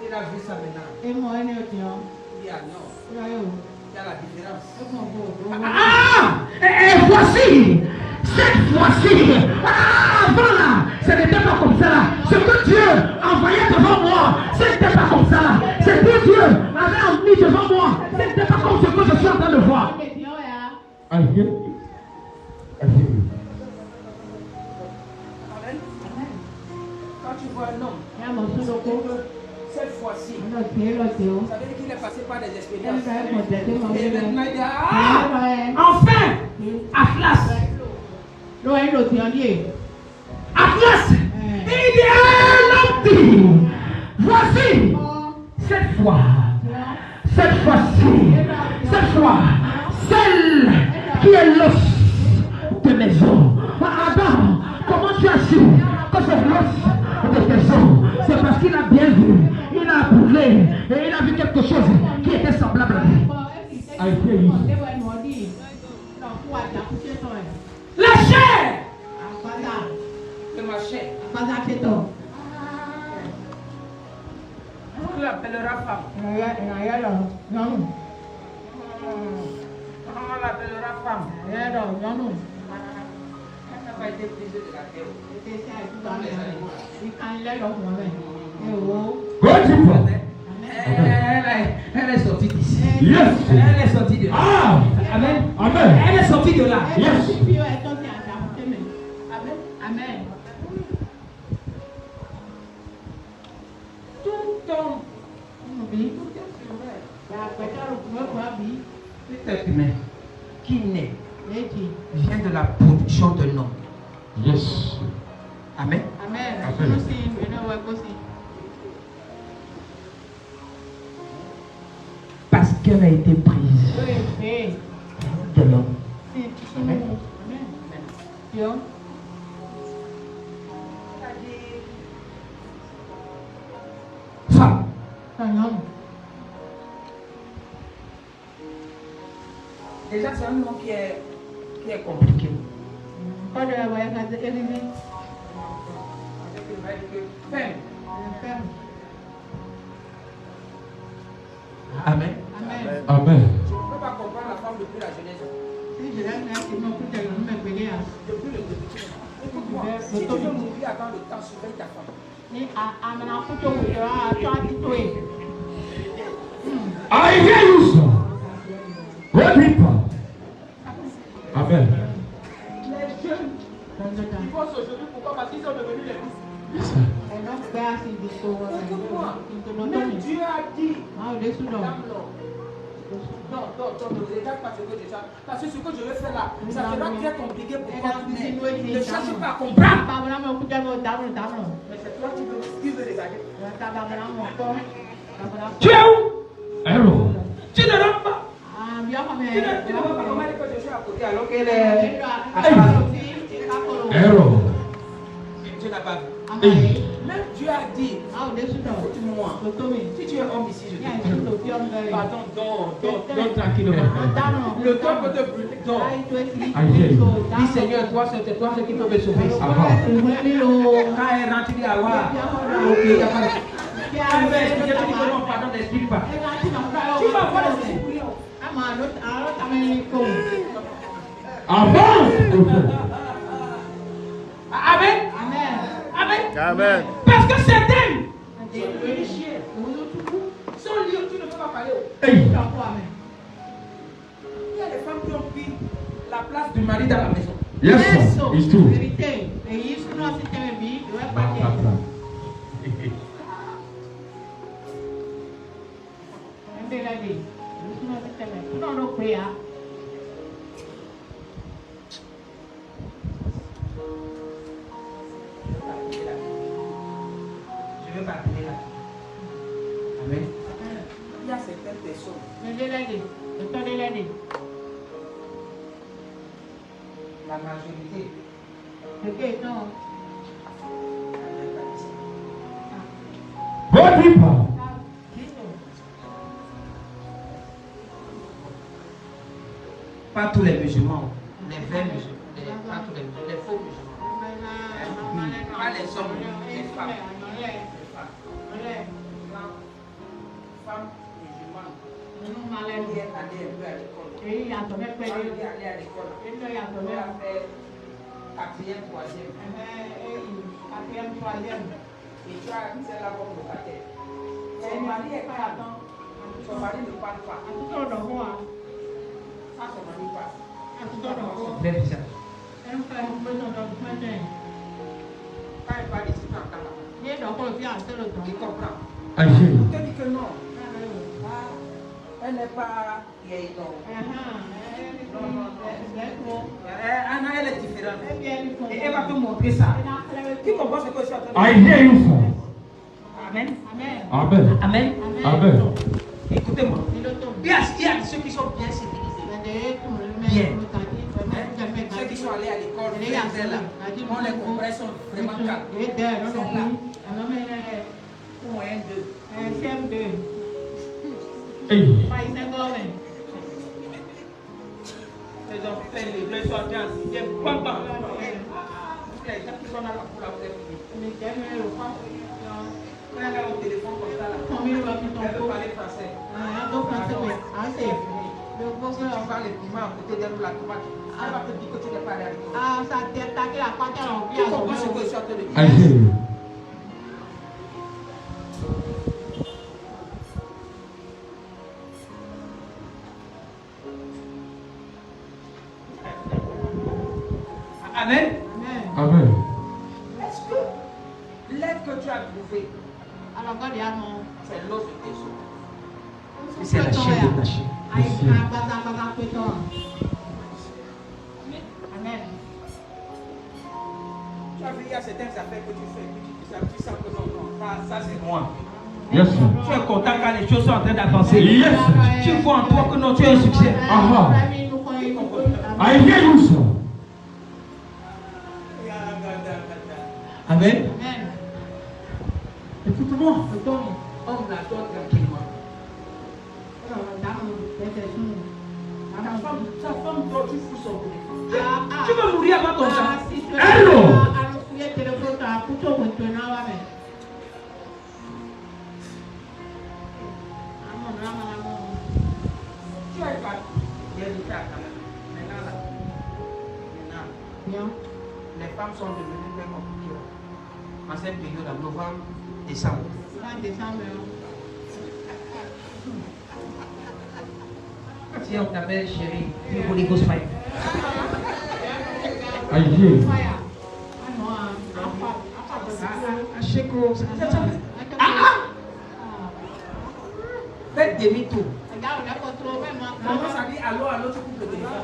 il a vu ça maintenant, il dit ah non, il y a la différence. Et voici, cette fois-ci, avant là, ce n'était pas comme ça là. Ce que Dieu envoyait devant moi, ce n'était pas comme ça là. Ce que Dieu avait mis devant moi, ce n'était pas comme ce que je suis en train de voir. I hear you. I hear you. Amen. Quand tu vois un homme, cette fois-ci, ça veut dire qu'il est passé par des expériences. Et maintenant il dit, enfin, Atlas. Atlas. Et il dit, l'homme dit, voici, cette fois-ci, cette fois, celle qui est l'os de mes os. Adam, comment tu as su que c'est l'os de tes os? C'est parce qu'il a bien vu, il a approuvé et il a vu quelque chose qui était semblable à lui. La chair, c'est ma chair. On l'appellera femme. On l'appellera femme. Elle n'a pas été prise de la terre. Elle est sortie d'ici. Yes. Elle est sortie de là. Ah. Amen. Amen. Elle est sortie de là. Yes. Amen. Tout homme être humain qui naît vient de la production d'un homme. Yes. Amen. Parce qu'elle a été prise de l'homme. Amen. Femme. Déjà, c'est un nom qui est compliqué. Femme. Amen. Amen. Je ne peux pas comprendre la femme depuis la Genèse. Depuis le début. Écoute-moi, si tu veux mourir avant le temps, surveille ta femme. I hear you, sir. Go deeper. Amen. Les jeunes, ils pensent aujourd'hui pourquoi? Parce qu'ils sont devenus les fils. Yes, sir. Écoute-moi, même Dieu a dit, non, ne regarde pas ce que je fais. Parce que ce que je vais faire là, ça sera très compliqué pour toi. Ne cherche pas à comprendre. Mais c'est toi qui veux regarder. Tu es où? Hello. Tu ne rentres pas. Tu ne vois pas comment elle est que je suis à côté alors qu'elle est à Hello. Tu n'as pas vu. Hey. Même Dieu a dit, écoute-moi, si tu es homme ici, je te dis, pardon, dors tranquillement. Le temps peut te brûler, dors. Dis Seigneur, toi, c'est toi qui peux me sauver. Quand elle rentre, tu dis, ah ouais, ok, il n'y a pas de... Elle va expliquer, tu dis que non, pardon, n'explique pas. Tu vas voir les esprits. Avance. Amen. Amen. Amen. Parce que certains sont liés, tu ne peux pas parler. Hey. Il y a des femmes qui ont pris la place du mari dans la maison. Yes, sir. It's true. Je vais partir là. Amen. Il y a certaines personnes. La majorité. Go deeper. Pas tous les musulmans. Les vrais musulmans. Pas tous les musulmans. Les faux musulmans. Pas les hommes. Les femmes. Femmes musulmanes. Qui est allée un peu à l'école. Qui est allée à l'école. Qui a fait 4e, 3e. Et tu as accès là comme locataire. Son mari est calme. Son mari ne parle pas. Ça, son mari passe. Son vrai visage. Quand il parle ici, tu entends là. Il comprend. I hear you. Il te dit que non. Elle n'est pas vieille, non. Anna, elle est différente. Et elle va te montrer ça. Qui comprend ce que je suis en train de dire? I hear you, sir. Amen. Amen. Amen. Amen. Écoutez-moi. Il y a ceux qui sont bien civilisés. Bien. Ceux qui sont allés à l'école, on les comprend, ils sont vraiment calmes. Celle-là. Ou un, deux. Hey. Les enfants, les bleus sont bien assis. Bam, bam. Les gens qui sont là pour la faire. Quand elle a au téléphone comme ça, elle veut parler français. Tu vas les piments à côté d'elle ou la tomate. Elle va te dire que tu n'es pas allé à l'école. Tu comprends ce que je suis en train de dire? I hear you. Amen. Amen. Est-ce que l'aide que tu as trouvée, c'est l'os de tes os? C'est la chair de ta chair. Amen. Tu as vu, il y a certaines affaires que tu fais, tu sens que non, ça c'est moi. Yes, sir. Tu es content quand les choses sont en train d'avancer. Yes, sir. Tu vois en toi que non, tu es un succès. Aha. I hear you, sir. Amen. Écoute-moi. On l'adore tranquillement. Sa femme dort, tu fous son téléphone. Tu veux mourir avant ton temps. Hello. Tu as pas vérité à ta mère. Maintenant, là. Maintenant, les femmes sont devenues très compliquées. En cette période, en novembre, décembre. Si on t'appelle chérie, tu Holy Ghost fire. I hear you. Faites demi-tour. Comment ça dit allô, allô, tu coupes le téléphone.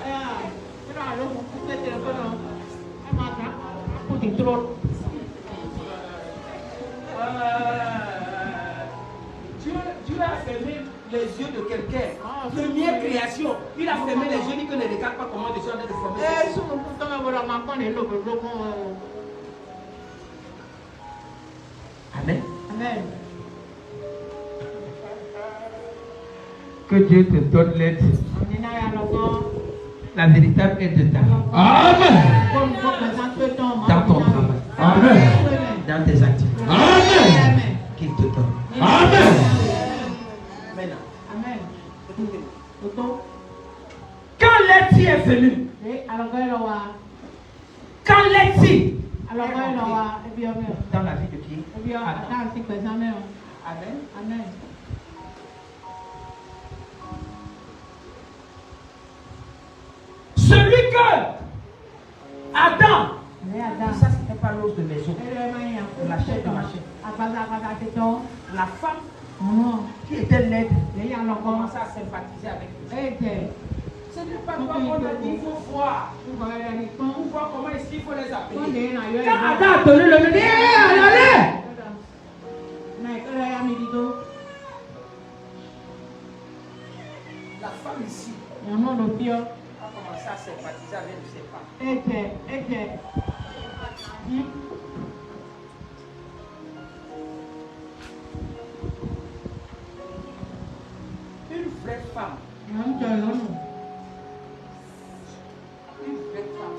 Dieu a fermé les yeux de quelqu'un. Première création. Il a fermé les yeux, il dit que ne regarde pas comment je suis en train de former. Amen. Que Dieu te donne l'aide, la véritable aide de ta vie. Amen. Dans ton travail, Amen. dans tes activités. Amen. Qu'il te donne. Amen. Maintenant, écoutez-moi. Quand l'être est venu, quand l'être dans la vie de qui? Amen. Celui que Adam, ça c'était pas l'os de mes os, la chair de ma chair. La femme qui était laide, commençait à sympathiser avec lui. Ce n'est pas toi qu'on a dit, il faut voir. Pour voir comment est-ce qu'il faut les appeler. Quand Adam a donné le nez, allez! La femme ici a commencé à sympathiser avec ses femmes. Une vraie femme. Une vraie femme.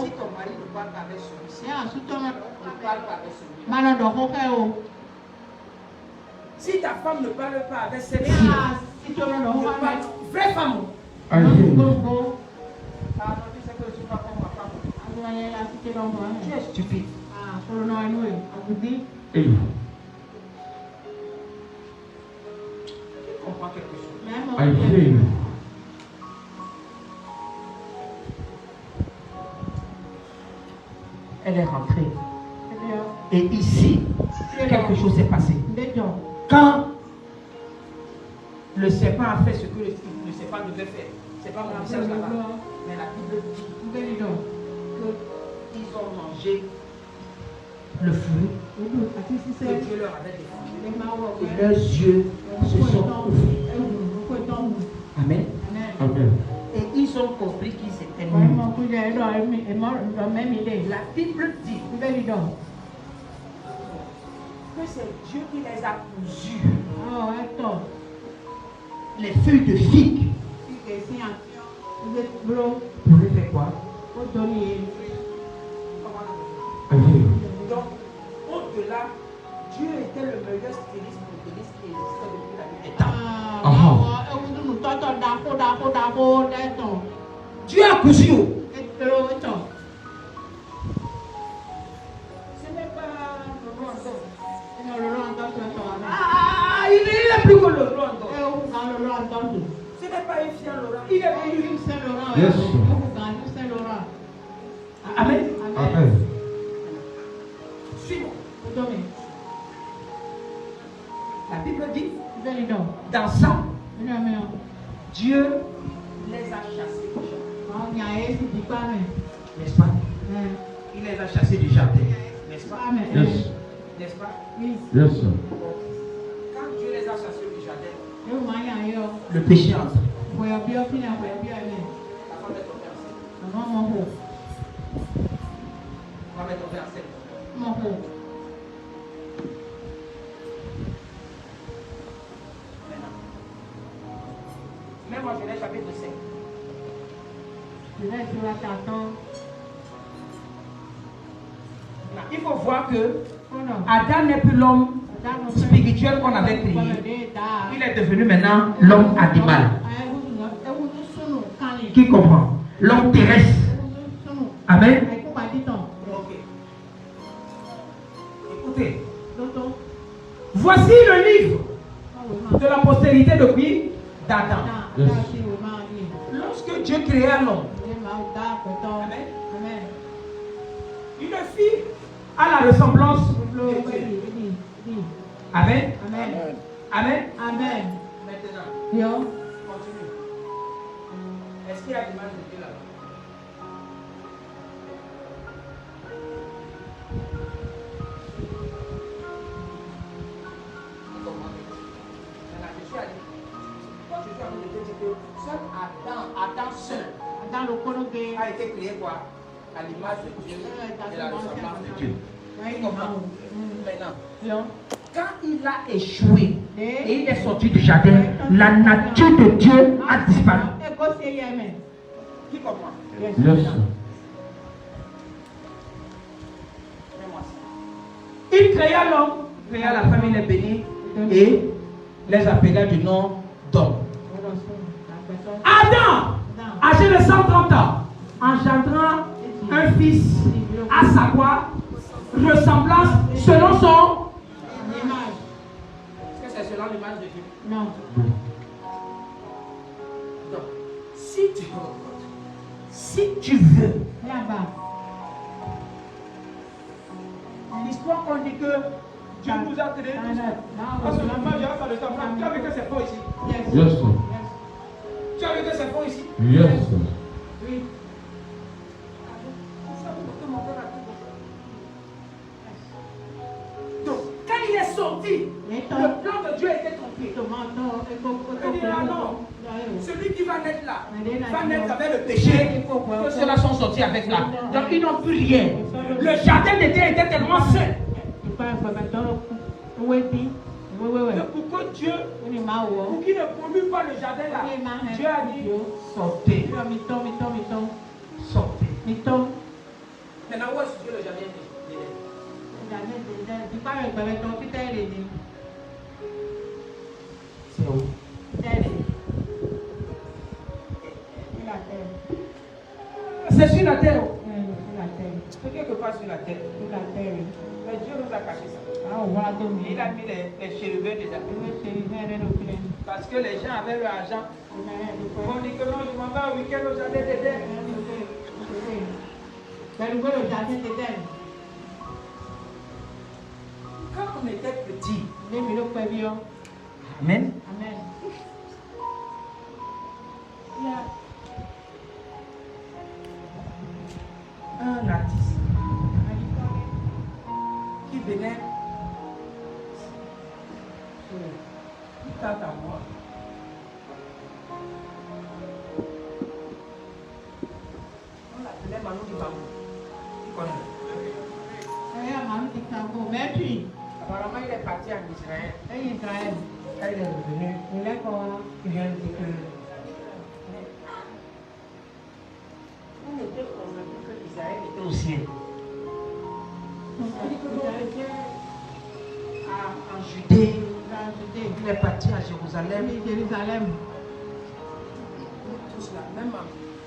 Si ton mari ne parle pas avec celui-ci, ne parle pas avec celui-là. Si ta femme ne parle pas avec celle-ci, vraie femme. I hear you. Ah, tu sais que je ne suis pas comme ma femme. Tu es stupide. Hey. Tu comprends quelque chose. I hear you. Elle est rentrée. Et ici, quelque chose s'est passé. Quand le serpent a fait ce que le serpent devait faire, c'est pas mon message là-bas. Mais la Bible dit qu'ils ont mangé le fruit que Dieu leur avait défendu. Et leurs yeux se sont ouverts. Amen. Amen. Et ils ont compris qu'ils étaient nus. La Bible dit que c'est Dieu qui les a cousus. Les feuilles de figue. Pour lui faire quoi? Donc, au-delà, Dieu était le meilleur styliste qui existait depuis la nuit des temps. Dieu a cousu. Ce n'est pas le Rwanda. Ah, il est plus que le Rwanda. Ce n'est pas une fière Laurent. Il est plus Saint-Laurent. Yes. Amen. Amen. Suis-moi. La Bible dit, dans ça, Dieu les a chassés du jardin. N'est-ce pas? Il les a chassés du jardin. N'est-ce pas? Yes. N'est-ce pas? Yes, sir. Quand Dieu les a chassés du jardin, le péché entre. La femme est tombée enceinte. La femme est tombée enceinte. Même en Genèse chapitre 5. Il faut voir que Adam n'est plus l'homme spirituel qu'on avait créé. Il est devenu maintenant l'homme animal. Qui comprend? L'homme terrestre. Amen. Ok. Écoutez. Voici le livre de la postérité depuis d'Adam. Yes. Lorsque Dieu créa l'homme, une fille a la ressemblance de Dieu. Amen. Amen. Maintenant, continue. Est-ce qu'il y a l'image de Dieu là-bas? Adam seul a été créé quoi? À l'image de Dieu et la ressemblance de Dieu. Maintenant, quand il a échoué et il est sorti du jardin, la nature de Dieu a disparu. Qui comprend? Yes, sir. Il créa l'homme, créa la femme, il est béni et les appela du nom d'homme. Adam, âgé de 130 ans, engendrant un fils à savoir ressemblance selon son image. Est-ce que c'est selon l'image de Dieu? Non. Donc, si tu veux, l'histoire qu'on dit que Dieu nous a créés tous. Parce que l'image a sa ressemblance. Tu as vu que c'est faux ici? Yes, sir. Tu as vu que c'est faux ici? Yes, sir. Oui. Donc, quand il est sorti, le plan de Dieu était trompé. Il dit ah non, celui qui va naître là, va naître avec le péché, que ceux-là sont sortis avec là. Donc ils n'ont plus rien. Le jardin d'Éden était tellement sain. Pour que Dieu, pour qu'il ne pollue pas le jardin là, Dieu a dit sortez. Sortez. Maintenant, où est-ce que le jardin d'Éden? C'est où? C'est sur la terre. C'est quelque part sur la terre. Mais Dieu nous a caché ça. Il a mis les chérubins dedans. Parce que les gens avaient l'argent. On dit que non, je m'en vais au week-end au jardin d'Éden. Quand on était petit, Amen. Apparemment, il est parti en Israël. Quand il est revenu, il vient de dire que on était convaincu que Israël était au ciel. Il était en Judée, il est parti à Jérusalem. Tout cela, même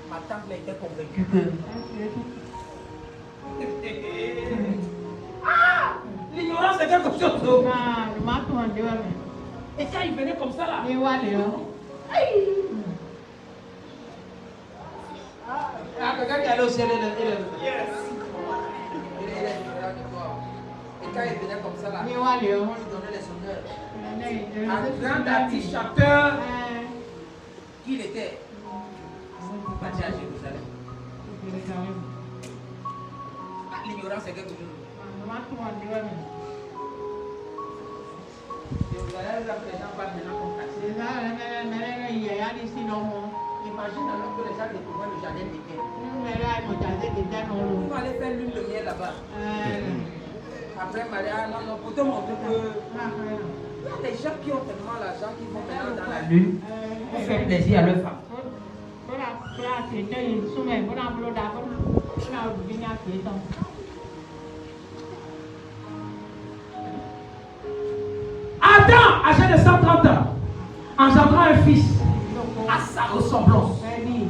ma tante était convaincue que. L'ignorance c'est quelque chose. Et quand il venait comme ça là. Quelqu'un qui allait au ciel, il est. Et quand il venait comme ça là, on lui donnait les honneurs. Un grand artiste chanteur qu'il était. Il est parti à Jérusalem. L'ignorance c'est quelque chose. Imagine alors que les gens découvraient le jardin d'Éden. On va aller faire l'une de miel là-bas. Après, Maria, non, pour te montrer que il y a des gens qui ont tellement l'argent qu'ils vont maintenant dans la lune pour faire plaisir à leur femme. Adam, âgé de 130 ans, engendrant un fils à sa ressemblance. Amen.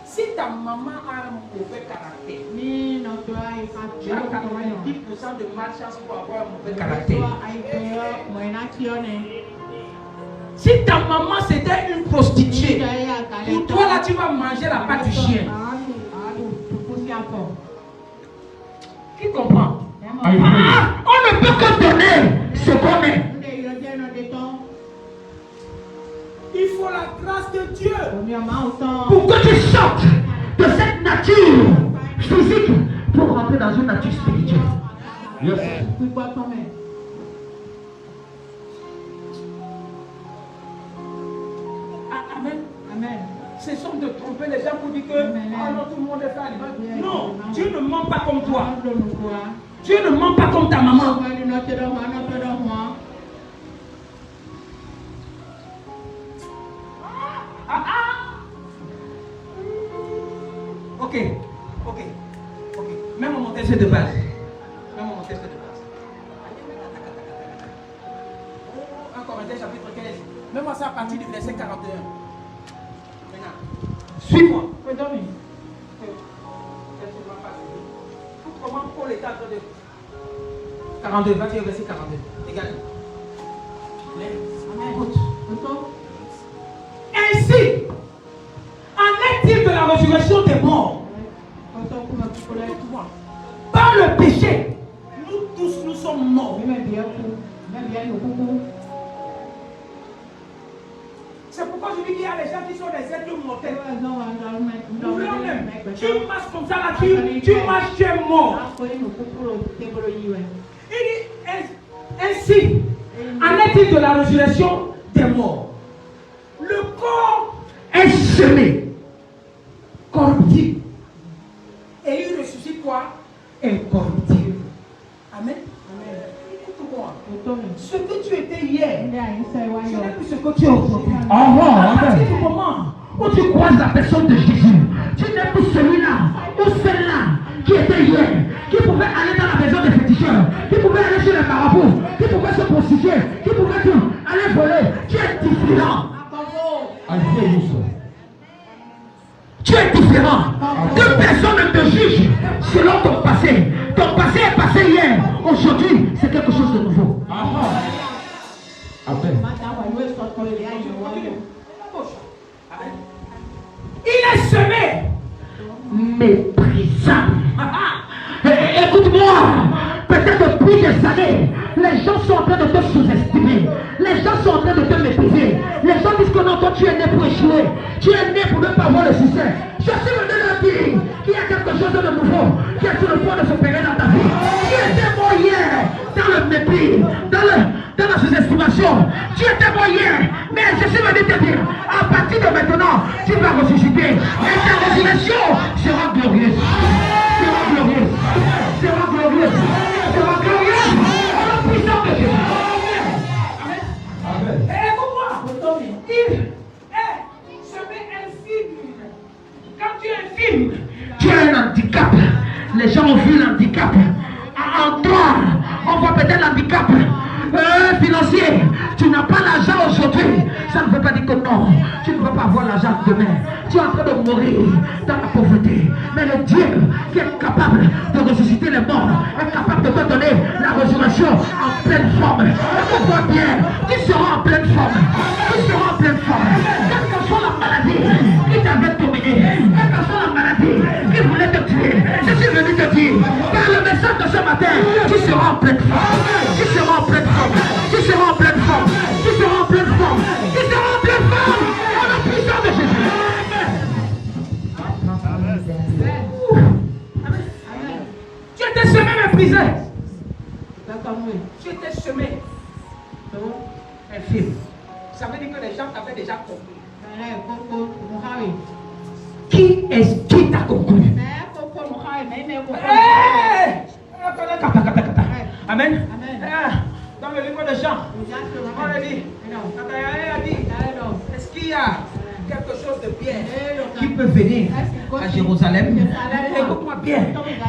Si ta maman a un mauvais caractère, tu as 90% de malchance pour avoir un mauvais caractère. Si ta maman c'était une prostituée, pour toi là tu vas manger la patte du chien. Qui comprend? On ne peut que donner ce qu'on est. Il faut la grâce de Dieu Pour que tu sortes de cette nature physique pour rentrer dans une nature spirituelle. Yes. Amen. Cessons de tromper les gens pour dire que non, tout le monde est fait à l'image. Non, Dieu ne ment pas comme toi. Dieu ne ment pas comme ta maman. Ok. Même mon texte de base. Un Corinthiens chapitre 15. Même ça à partir du verset 41. Suis-moi. Comment Paul est en train de. 42, verset 42. Regarde. Ainsi, en est-il de la résurrection des morts? Par le péché, nous tous nous sommes morts. C'est pourquoi je dis qu'il y a des gens qui sont des êtres mortels. Même. Tu marches comme ça là, tu marches, tu es mort. Il dit ainsi, en est-il de la résurrection des morts? Le corps est semé, corruptible. Et il ressuscite quoi? Incorruptible. Amen. Écoute-moi. Ce que tu étais hier, ce n'est plus ce que tu es aujourd'hui. À partir du moment où tu croises la personne de Jésus, tu n'es plus celui-là ou celle-là qui était hier, qui pouvait aller dans la maison des féticheurs, qui pouvait aller chez les marabouts, qui pouvait se prostituer, qui pouvait aller voler. Tu es différent. Tu es différent. Que personne ne te juge selon ton passé. Ton passé est passé hier. Aujourd'hui, c'est quelque chose de nouveau. Amen. Il est semé méprisable. Écoute-moi. Peut-être depuis des années, les gens sont en train de te sous-estimer. Les gens sont en train de te mépriser. Les gens disent que non, toi tu es né pour échouer. Tu es né pour ne pas avoir le succès. Je suis venu leur dire qu'il y a quelque chose de nouveau qui est sur le point de s'opérer dans ta vie. Qui était mort hier dans le mépris, dans la sous-estimation. Tu étais mort hier, mais je suis venu te dire, à partir de maintenant, tu vas ressusciter. Et ta résurrection sera glorieuse. Sera glorieuse. Sera glorieuse. Sera glorieuse. Au nom puissant de Jésus. Amen. Et écoute-moi. Il semer un film. Quand tu es un film, tu as un handicap. Les gens ont vu l'handicap. En toi, on voit peut-être l'handicap financier. Tu n'as pas l'argent aujourd'hui. Ça ne veut pas dire que non. Tu ne vas pas avoir l'argent demain. Tu es en train de mourir dans la pauvreté. Mais le Dieu qui est capable de ressusciter les morts est capable de te donner la résurrection en pleine forme. Écoute-moi bien. Tu seras en pleine forme. Tu seras en pleine forme. Quelle que soit la maladie qui t'avait dominé, quelle que soit la maladie qui voulait te tuer, je suis venu te dire, par le message de ce matin, tu seras en pleine forme. Tu seras en pleine forme. Tu seras en pleine forme. Tu seras en pleine forme. Tu seras en pleine forme. Au nom puissant de Jésus. tu étais semé méprisé. Tu étais semé. Un film. Ça veut dire que les gens t'avaient déjà compris. Qui est-ce qui t'a conclu? Amen. Dans le livre de Jean, on a dit, Nathanaël a dit, est-ce qu'il y a quelque chose de bien qui peut venir à Jérusalem? Écoute-moi bien.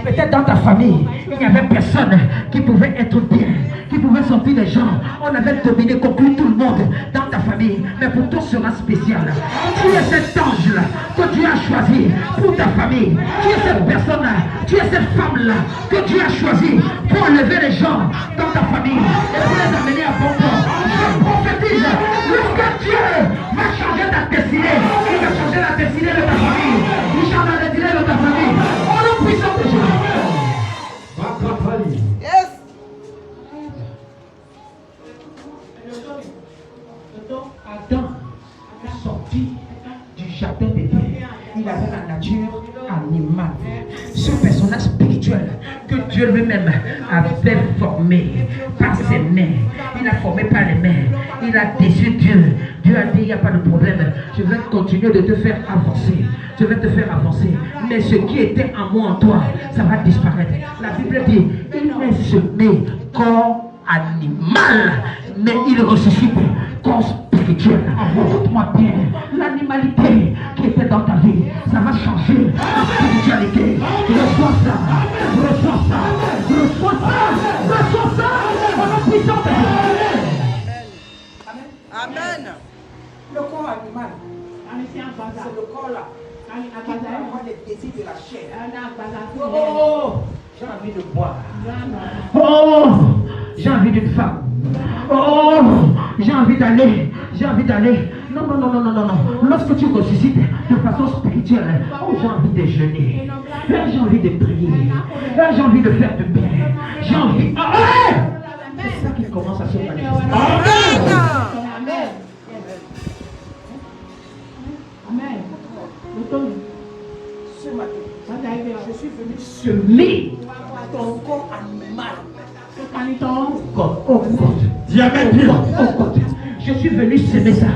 Peut-être dans ta famille, il n'y avait personne qui pouvait être bien, qui pouvait sortir les gens. On avait dominé, conclu tout le monde dans ta famille. Mais pour toi, ce sera spécial. Tu es cet ange-là que Dieu a choisi pour ta famille. Tu es cette personne-là, tu es cette femme-là que Dieu a choisi pour enlever les gens dans ta famille et pour les amener à bon port. Je prophétise, lorsque Dieu va changer ta destinée, il va changer la destinée de ta famille. Il change la destinée de ta famille. Au nom puissant de Jésus. Yes. Adam est sorti du jardin d'Éden. Il avait la nature animale. Ce personnage spirituel que Dieu lui-même avait formé par ses mains. Il a formé par les mains. Il a déçu Dieu. Dieu a dit, il n'y a pas de problème. Je vais continuer de te faire avancer. Je vais te faire avancer. Mais ce qui était en moi, en toi, ça va disparaître. La Bible dit, il est semé corps animal, mais il ressuscite corps spirituel. Écoute-moi bien, l'animalité qui était dans ta vie, ça va changer la spiritualité. Reçois ça, reçois ça, reçois ça, reçois ça, au nom puissant de Dieu. Amen. Le corps animal, c'est le corps là qui peut avoir les désirs de la chair. Oh, j'ai envie de boire. Oh, j'ai envie d'une femme. Oh, j'ai envie d'aller. J'ai envie d'aller. Non, non, non, non, non, non, non. Lorsque tu ressuscites de façon spirituelle, oh, j'ai envie de jeûner. J'ai envie de prier. J'ai envie de faire du bien. J'ai envie. Ah, hey! C'est ça qui commence à se manifester. Amen. Ce matin, je suis venu semer ton corps animal. Oh God, oh God. Oh God. Je suis venu semer ça.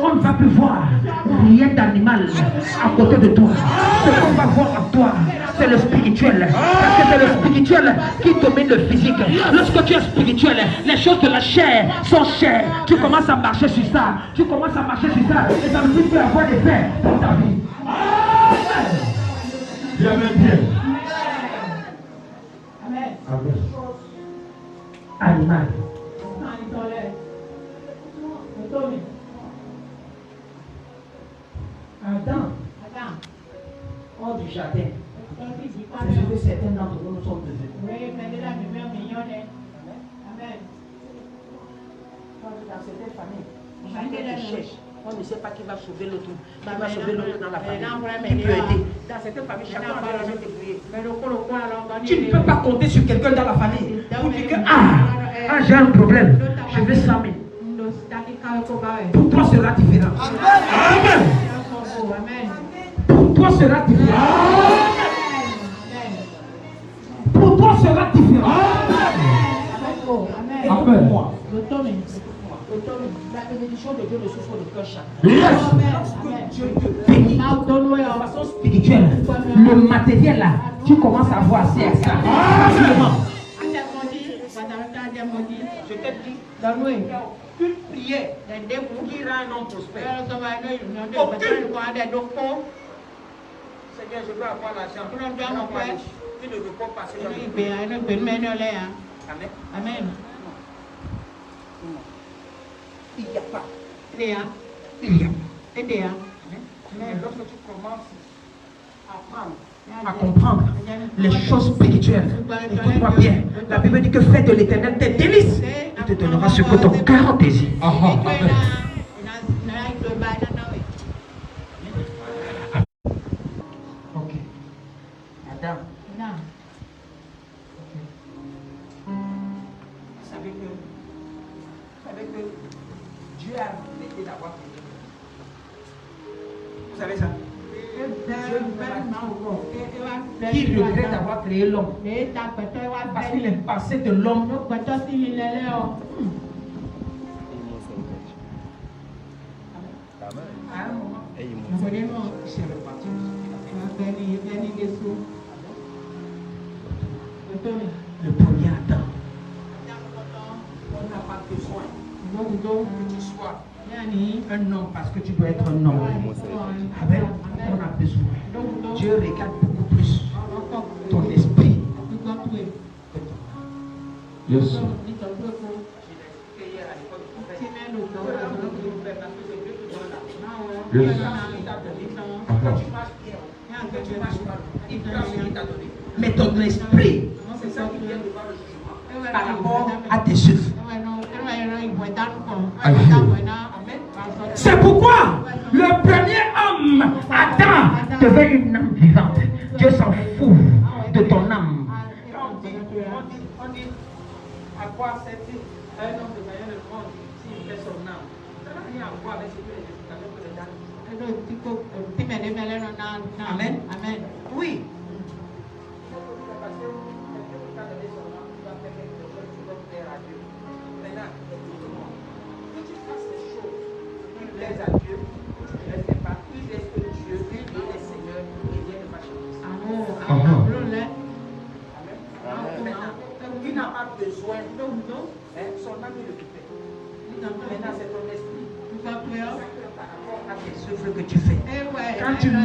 On ne va plus voir rien d'animal à côté de toi. Ce qu'on va voir en toi, c'est le spirituel. Parce que c'est le spirituel qui domine le physique. Lorsque tu es spirituel, les choses de la chair sont chères. Tu commences à marcher sur ça. Tu commences à marcher sur ça. Et ça veut dire que tu peux avoir des faits dans ta vie. Bien, bien. Amen. Animal. Adam, hors du jardin, c'est ce que certains d'entre nous sommes devenus. Dans certaines familles, on cherche. On ne sait pas qui va sauver l'autre, qui va sauver l'autre dans la famille, qui peut aider. Dans certaines familles, chacun a besoin de débrouiller. Tu ne peux pas compter sur quelqu'un dans la famille pour dire que j'ai un problème, je veux 100 000. Pour toi sera différent. Amen. Pour toi sera différent. Pour toi sera différent. Amen. Moi, La bénédiction de Dieu ne souffre de cœur chacun. Yes. Lorsque Dieu te bénit de façon spirituelle, Le matériel là, tu commences à voir c'est à ça. je t'ai dit, une prière qui rend un homme prospère. Seigneur, je veux avoir l'argent. Tu ne veux pas passer dans le pays. Amen. Amen. Il n'y a pas. Il y a. Mais lorsque tu commences à apprendre, À comprendre les choses spirituelles. Écoute-moi bien. La Bible dit que fais de l'Éternel tes délices. Il te donnera ce que ton cœur désire. ok. Adam, vous savez que Dieu a arrêté d'avoir créé. Vous savez ça? Il regrette d'avoir créé l'homme parce qu'il est passé de l'homme. À un moment, il s'est reparti. Le premier Adam, on n'a pas besoin que tu sois un homme parce que tu dois être un homme. Amen. On a besoin. Dieu regarde beaucoup plus ton esprit que ton âme. Yes, sir. Yes. Mais ton esprit, c'est ça qui vient de voir le jugement par rapport à tes œuvres. C'est pourquoi le premier homme, Adam, devait une âme vivante. Dieu s'en fout de ton âme. Quand on dit à quoi sert un homme de manière le monde s'il fait son âme? Ça n'a rien à voir avec ce que les explications que les dames. Amen. Amen. Oui. Maintenant, que tu fasses les choses qui plaisent à Dieu, tu ne les fais pas, tu laisses que Dieu et le Seigneur et Dieu ne va changer ça. Amen. Maintenant, il n'a pas besoin son âme est occupée. Maintenant, c'est ton esprit. Par rapport à tes œuvres que tu fais. Quand tu mens,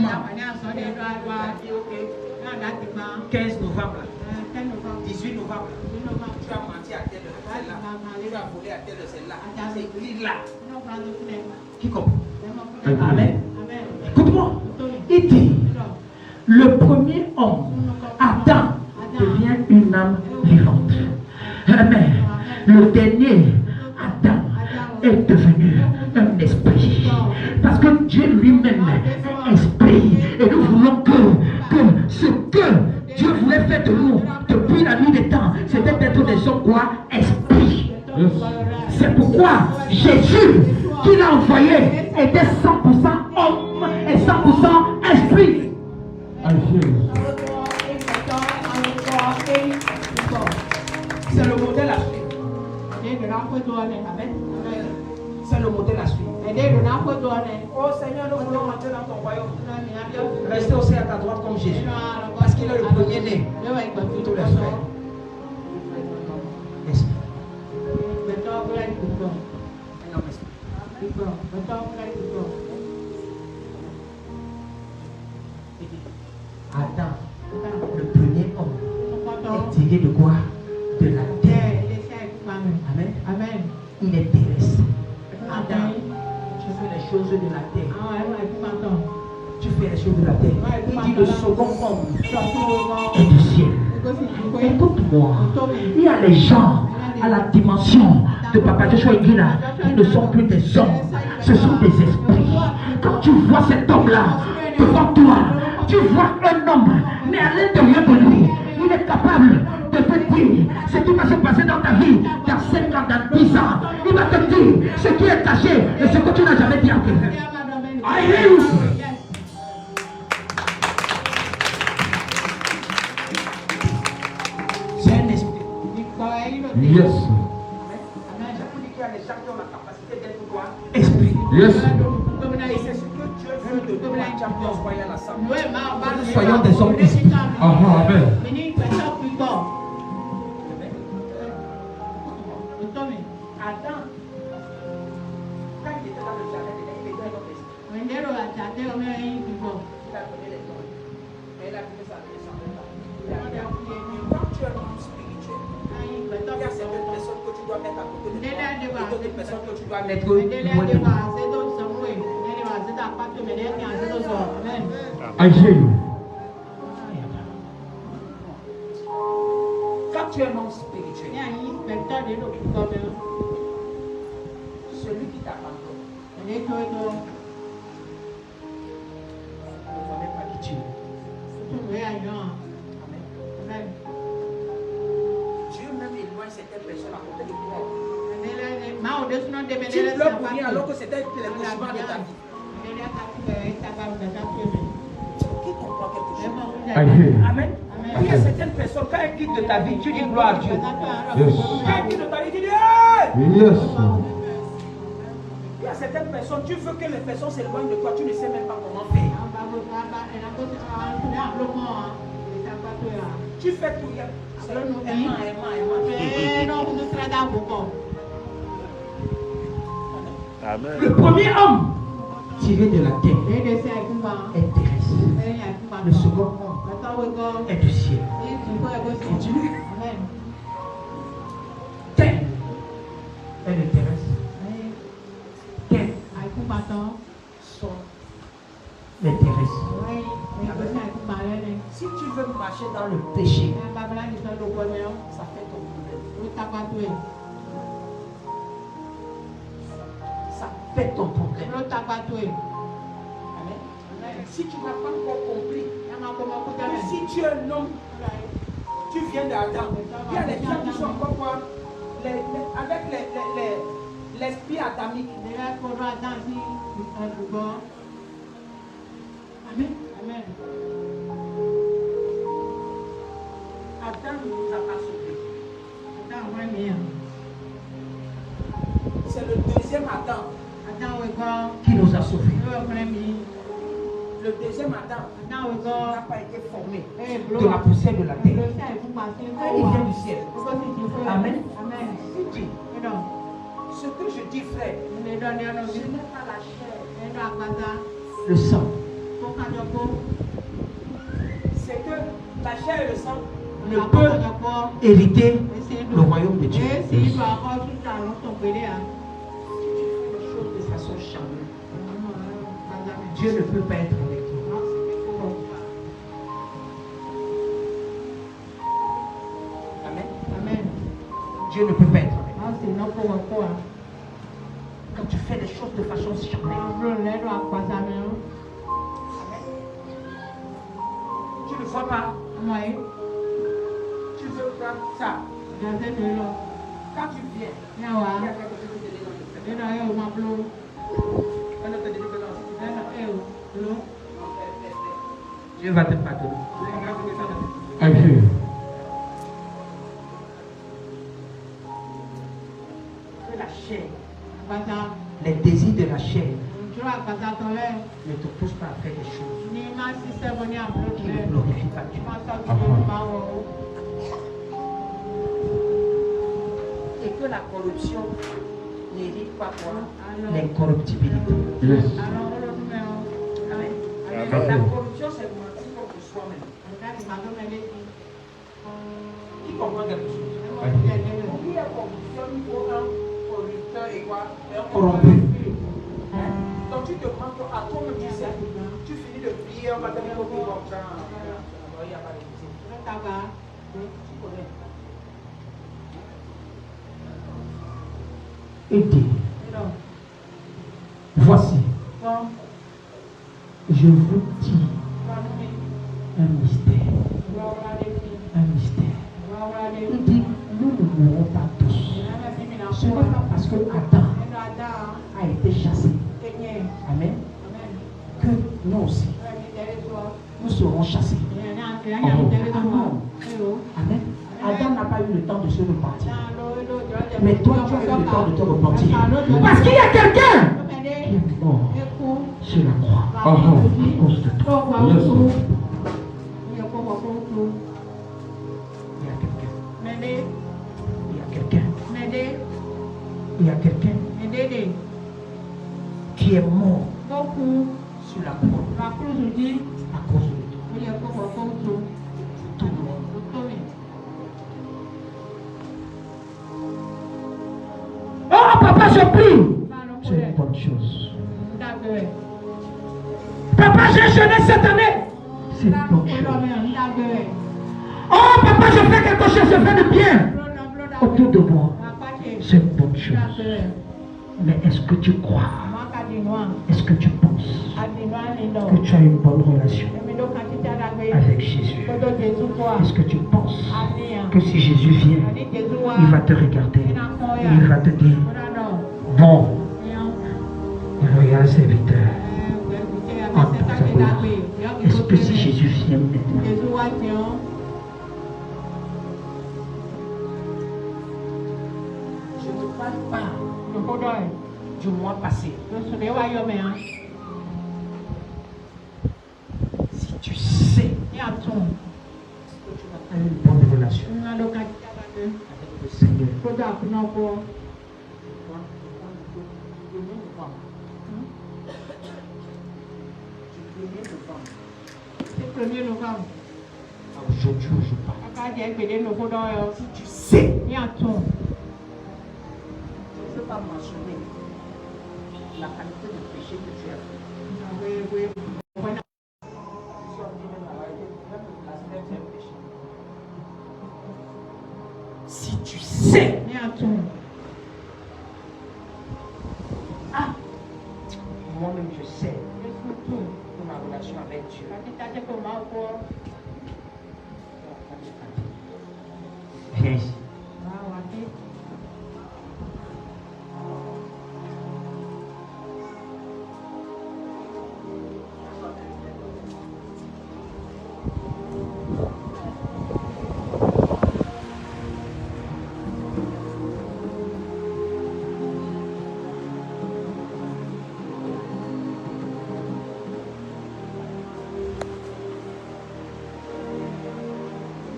15 novembre, 18 novembre, tu as menti à tel celle-là, tu as volé à tel celle-là, c'est écrit là. Qui comprend? Amen. Écoute-moi. Il dit, le premier homme, Adam, devient une âme vivante. Amen. Le dernier, Adam, est devenu un esprit. Parce que Dieu lui-même est esprit. Et nous voulons que ce que Dieu voulait faire de nous depuis la nuit des temps, c'était d'être des hommes quoi? Esprit. C'est pourquoi Jésus, qu'il a envoyé, était 100% homme et 100% esprit. C'est le modèle à suivre. Amen. C'est le modèle à suivre. Oh Seigneur, nous voulons entrer dans ton royaume. Restez aussi à ta droite comme Jésus. Parce qu'il est le premier-né de tous les frères. Esprit. Un homme esprit. Adam, le premier homme, est tiré de quoi? De la terre. Amen. Il est terrestre. Adam, tu fais les choses de la terre. Tu fais les choses de la terre. Il dit le second homme est du ciel. Écoute-moi. Il y a les gens à la dimension de Papa Joshua Iguila qui ne sont plus des hommes. Ce sont des esprits. Quand tu vois cet homme-là devant toi, tu vois un homme, mais à l'intérieur de lui, il est capable de te dire ce qui va se passer dans ta vie dans 5 ans, dans 10 ans. Il va te dire ce qui est caché et ce que tu n'as jamais dit à quelqu'un. C'est un esprit. Yes. J'ai vous dit qu'il y a des gens qui ont la capacité Yes. Et c'est ce que Dieu veut de nous à Champions Royal Assemblée. Nous soyons des hommes d'esprit. Amen. Adam, quand il était dans le jardin, il était un homme d'esprit. Il a donné les dons. Mais il a fait ça avec son père. Quand tu es un homme spirituel, il y a certaines personnes que tu dois mettre à côté de toi et d'autres personnes que tu dois mettre loin de toi. I hear you. Quand tu es un homme spirituel, celui qui t'abandonne ne savait pas qui tu es. Amen. Dieu même éloigne certaines personnes à côté de toi. Tu pleures pour rien alors que c'était les cauchemars de ta vie. Qui comprend quelque chose? I hear you. Amen. Il y a certaines personnes, quand elles quittent de ta vie, tu dis gloire à Dieu. Yes. Quand elles quittent de ta vie, tu dis hey! Yes. Il y a certaines personnes, tu veux que les personnes s'éloignent de toi, tu ne sais même pas comment faire. Tu fais tout, c'est aimant. Amen. Le premier homme tiré de la terre est terrestre. Le second homme est du ciel. Continue. Terre. Elle est terrestre. Terre. Sont les terrestres. Si tu veux marcher dans Dans le péché, ça fait ton problème. ça fait ton problème. Amen. Si tu n'as pas encore compris, que si tu es un homme, tu viens d'Adam. Il y a des gens qui sont encore quoi, avec l'esprit adamique. Amen. Adam ne nous a pas sauvés. C'est le deuxième Adam Qui nous a sauvés. Le deuxième Adam n'a pas été formé De la poussière de la terre. il vient du ciel. Amen. Si ce que je dis, frère, ce n'est pas la chair, Le sang. c'est que la chair et le sang Ne peut hériter le royaume de Dieu. si tu fais les choses de façon charnelle, Dieu ne peut pas être avec toi. Amen. Dieu ne peut pas être avec toi. Amen. Quand tu fais les choses de façon charnelle, Tu ne vois pas, tu veux prendre ça. Quand tu viens, il y a quelque chose qui te dit dans le fait. Un autre te dit que non. Dieu va te pardonner. I hear you. Que la chair, Les désirs de la chair ne te poussent pas à faire des choses qui ne glorifient pas Dieu. et que la corruption n'hérite pas quoi. L'incorruptibilité. Yes. Amen. Amen. La corruption, c'est mentir contre soi-même. Qui comprend quelque chose? Qui est corruption, il faut un corrupteur et quoi? Un Corrompu. Donc tu te prends à toi-même, tu sais, tu finis de prier, on va te dire, ok, bon, il n'y a pas de souci. Tu connais. Aidez. Voici, je vous dis un mystère. Un mystère. Il dit, nous ne mourrons pas tous. Ce n'est pas parce que Adam a été chassé. Amen. Que nous aussi, nous serons chassés. Amen. Adam n'a pas eu le temps de se repentir. Mais toi, tu as eu le temps de te repentir. Parce qu'il y a quelqu'un qui mort sur la croix à cause de toi. Yes. Il y a quelqu'un. Il y a quelqu'un qui est mort sur la croix à cause de toi. Tout le monde. Oh papa, je prie. C'est une bonne chose. Papa, j'ai jeûné cette année. C'est une bonne chose. Oh papa, je fais quelque chose, je fais du bien autour de moi. C'est une bonne chose. Mais est-ce que tu crois? Est-ce que tu penses que tu as une bonne relation avec Jésus? Est-ce que tu penses que si Jésus vient, il va te regarder et il va te dire, bon, regarde serviteur, entre dans sa gloire. Est-ce que si Jésus vient maintenant, je ne parle pas du mois passé. Si tu sais que tu n'as pas une bonne relation avec le Seigneur, aujourd'hui où je parle, si tu sais, je ne veux pas mentionner la qualité de péché que tu as fait. Si tu sais, moi-même je sais pour ma relation avec Dieu. Viens ici.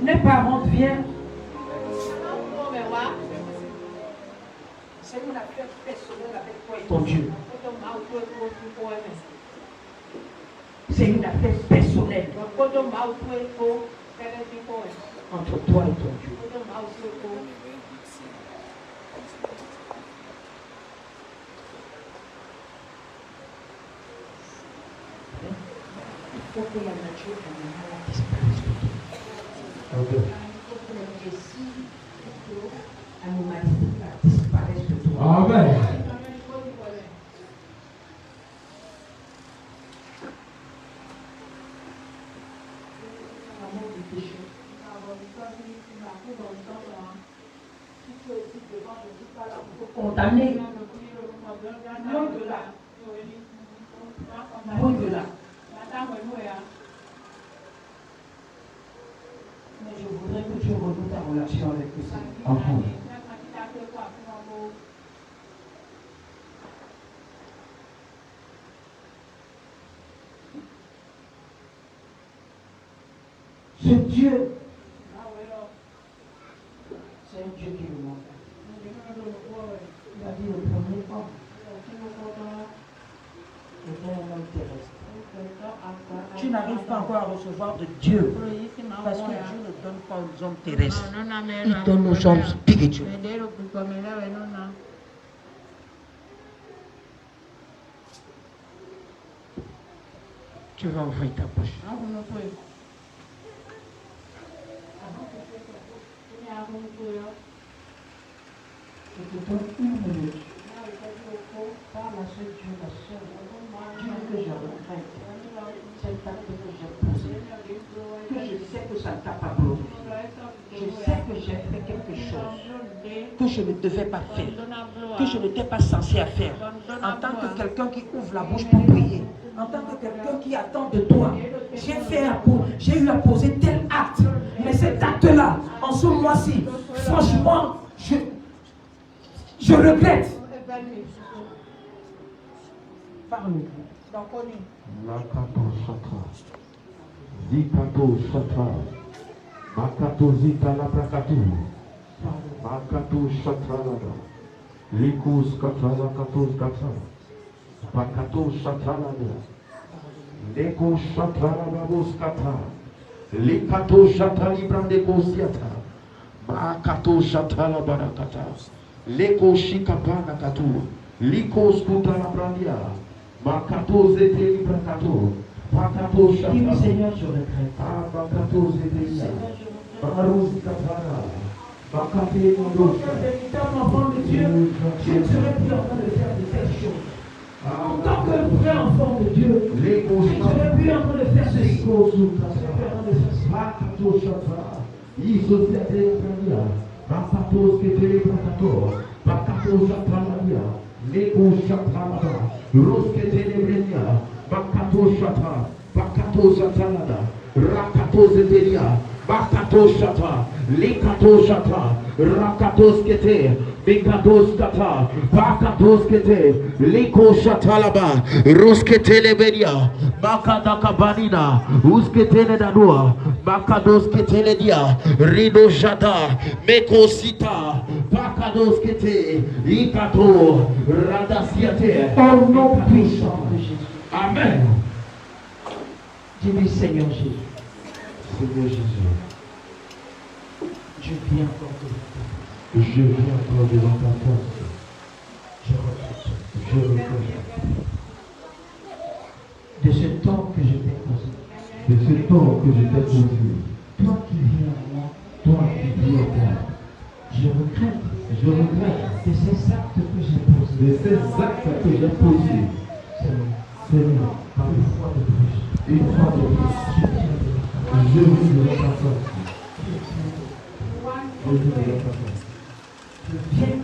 Mes parents viennent. C'est une affaire personnelle avec toi et ton Dieu. C'est une affaire personnelle entre toi et ton Dieu. Il faut que la nature animale disparaisse de toi. Il faut que le récit animalistique disparaisse de toi. Amen. Condamné. Loin de là. Mais je voudrais que tu renoues ta relation avec le Seigneur. Ce Dieu, c'est un Dieu qui nous manque. Il a dit le premier homme était un homme terrestre. Tu n'arrives pas encore à recevoir de Dieu parce que Dieu ne donne pas aux hommes terrestres. Il donne aux hommes spirituels. Tu vas ouvrir ta bouche. Je te donne une minute. Parle à ce Dieu, la seule. Dieu que je regrette. Cet acte que j'ai posé. Que je sais que ça ne t'a pas glorifié. Je sais que j'ai fait quelque chose que je ne devais pas faire. Que je n'étais pas censé à faire. En tant que quelqu'un qui ouvre la bouche pour prier. En tant que quelqu'un qui attend de toi. J'ai eu à poser tel acte. Mais cet acte-là, en ce mois-ci, franchement, je regrette. Lakato Shatra. Zikato Shatra. Makato Zika Labrakatu. Makato Shatra Lada. Likus Katra Lakato Katra. Makato Shatra Lada. Leko Shatra Lababos Katra. Likato Shatra Librande Kosiata. Makato Shatra Labarakata. Leko Shikapana Katu. Likos Kutala Brandia. Makato Zete Librakato. Makato Shatra. Seigneur, je regrette. Makato Zete. Barous Katara. Makate Mondo. Véritable enfant de Dieu, je ne serai plus en train de faire de telles choses. En tant que vrai enfant de Dieu, je ne serai plus en train de faire ceci. Makato Shatra. Iso Zete Brandia. Makato Zete Librakato. Makato Shatra Brandia. Leko Shatra Lada. Roskete Lebrenia. Makato Shatra. Makato Shatra Lada. Rakato Zetelia. Makato Shatra. Lekato Shatra. Rakato Skete. Mekatos Kata. Makato Skete. Leko Shatra Laba. Roskete Lebrenia. Makata Kabanina. Uskete Ledadua. Makados Kete Ledia. Rido Shata. Meko Sita. Makados Kete. Ikato. Radasiate. Au nom puissant de Jésus. Amen. Dis-lui, Seigneur Jésus, Seigneur Jésus, je viens encore de je viens encore devant ta face. Je regrette Je regrette de ce temps que je t'ai posé. de ce temps que je t'ai posé. Toi qui viens à moi, Toi qui vis au cœur. je regrette de ces actes que j'ai posés. De ces actes que j'ai posés. Seigneur, Par une fois de plus, une fois de plus, je vis devant ta face. Je vis devant ta face. je viens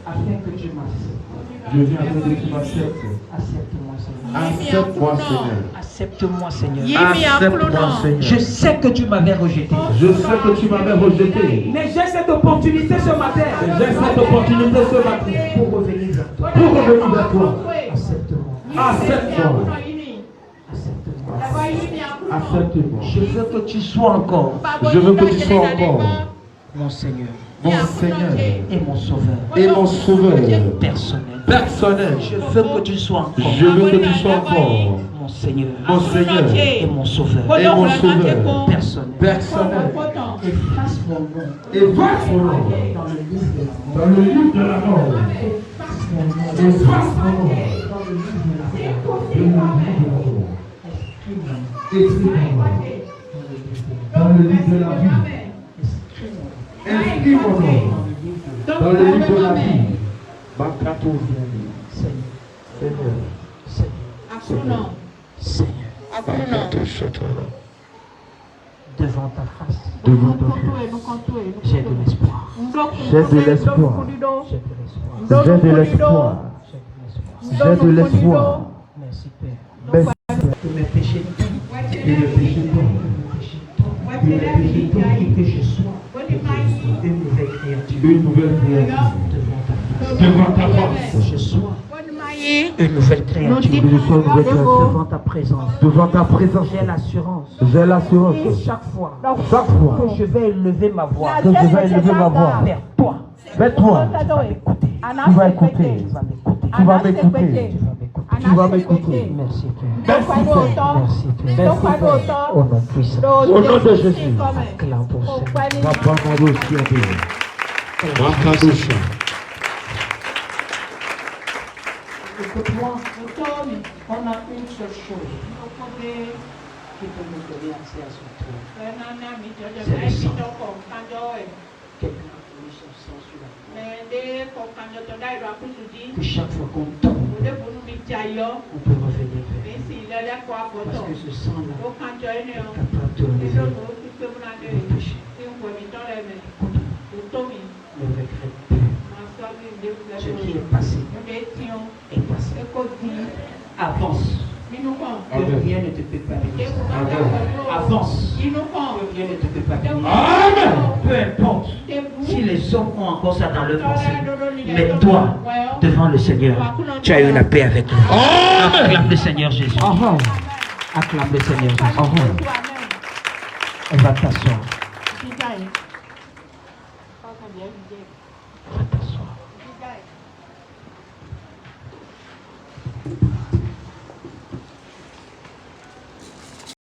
afin que tu m'acceptes. Je viens afin que tu m'acceptes. Accepte-moi, Seigneur. Accepte-moi, Seigneur. Accepte-moi, Seigneur. Accepte-moi, Seigneur. Je sais que tu m'avais rejeté. Je sais que tu m'avais rejeté. Mais j'ai cette opportunité ce matin. J'ai cette opportunité ce matin Pour revenir vers toi. pour revenir vers toi. Accepte-moi. Accepte-moi. Accepte-moi. Accepte-moi. Je veux que tu sois encore Je veux que tu sois encore mon Seigneur mon Seigneur et mon Sauveur et mon Sauveur personnel. personnel. Je veux que tu sois encore Je veux que tu sois encore mon Seigneur mon Seigneur et mon Sauveur et mon Sauveur personnel. personnel. Efface mon nom Et va son nom dans le livre de la mort. dans le livre de la mort. Efface mon nom Et va son nom dans le livre de la mort. dans le livre de la mort. Écris-moi Écris-moi dans le livre de la vie. Inscris mon nom dans le livre de la vie. Makato Seigneur. Seigneur. Makato Shatara. Devant ta face, Devant ta face. j'ai de l'espoir. J'ai de l'espoir. J'ai de l'espoir. J'ai de l'espoir. J'ai de l'espoir. Merci Père. Merci Que mes péchés tombent. et le péché tombe. Que mes péchés tombent et que je sois une nouvelle créature. Une nouvelle créature. Devant ta face. Devant ta face. Je sois une nouvelle créature. Que je sois une nouvelle créature. Devant ta présence. Devant ta présence. J'ai l'assurance. J'ai l'assurance. Chaque fois Chaque fois que je vais élever ma voix que je vais élever ma voix vers toi, vers toi, tu vas m'écouter. tu vas écouter. Tu vas m'écouter. Tu vas m'écouter. Tu vas m'écouter. Merci Père. Merci Père. Merci Père. Merci Père. Au nom puissant. Au nom de Jésus. Acclame ton Seigneur. Papa Madoshi Adé. Makadosha. Écoute-moi, on a une seule chose qui peut nous donner accès à son trône. C'est le sang. Quelqu'un a mis son sang sur la croix. Que chaque fois qu'on tombe, on peut revenir vers. Parce que ce sang-là est capable de enlever le péché. Ne regrette plus. Ce qui est passé est passé. Avance. Que rien ne te peut pas arrêter. Avance. Que rien ne te peut pas arrêter. Amen. Peu importe. Si les hommes ont encore ça dans leur pensée, mais toi, devant le Seigneur, tu as eu la paix avec lui. Acclame le Seigneur Jésus. Acclame le Seigneur Jésus. Elle va t'asseoir.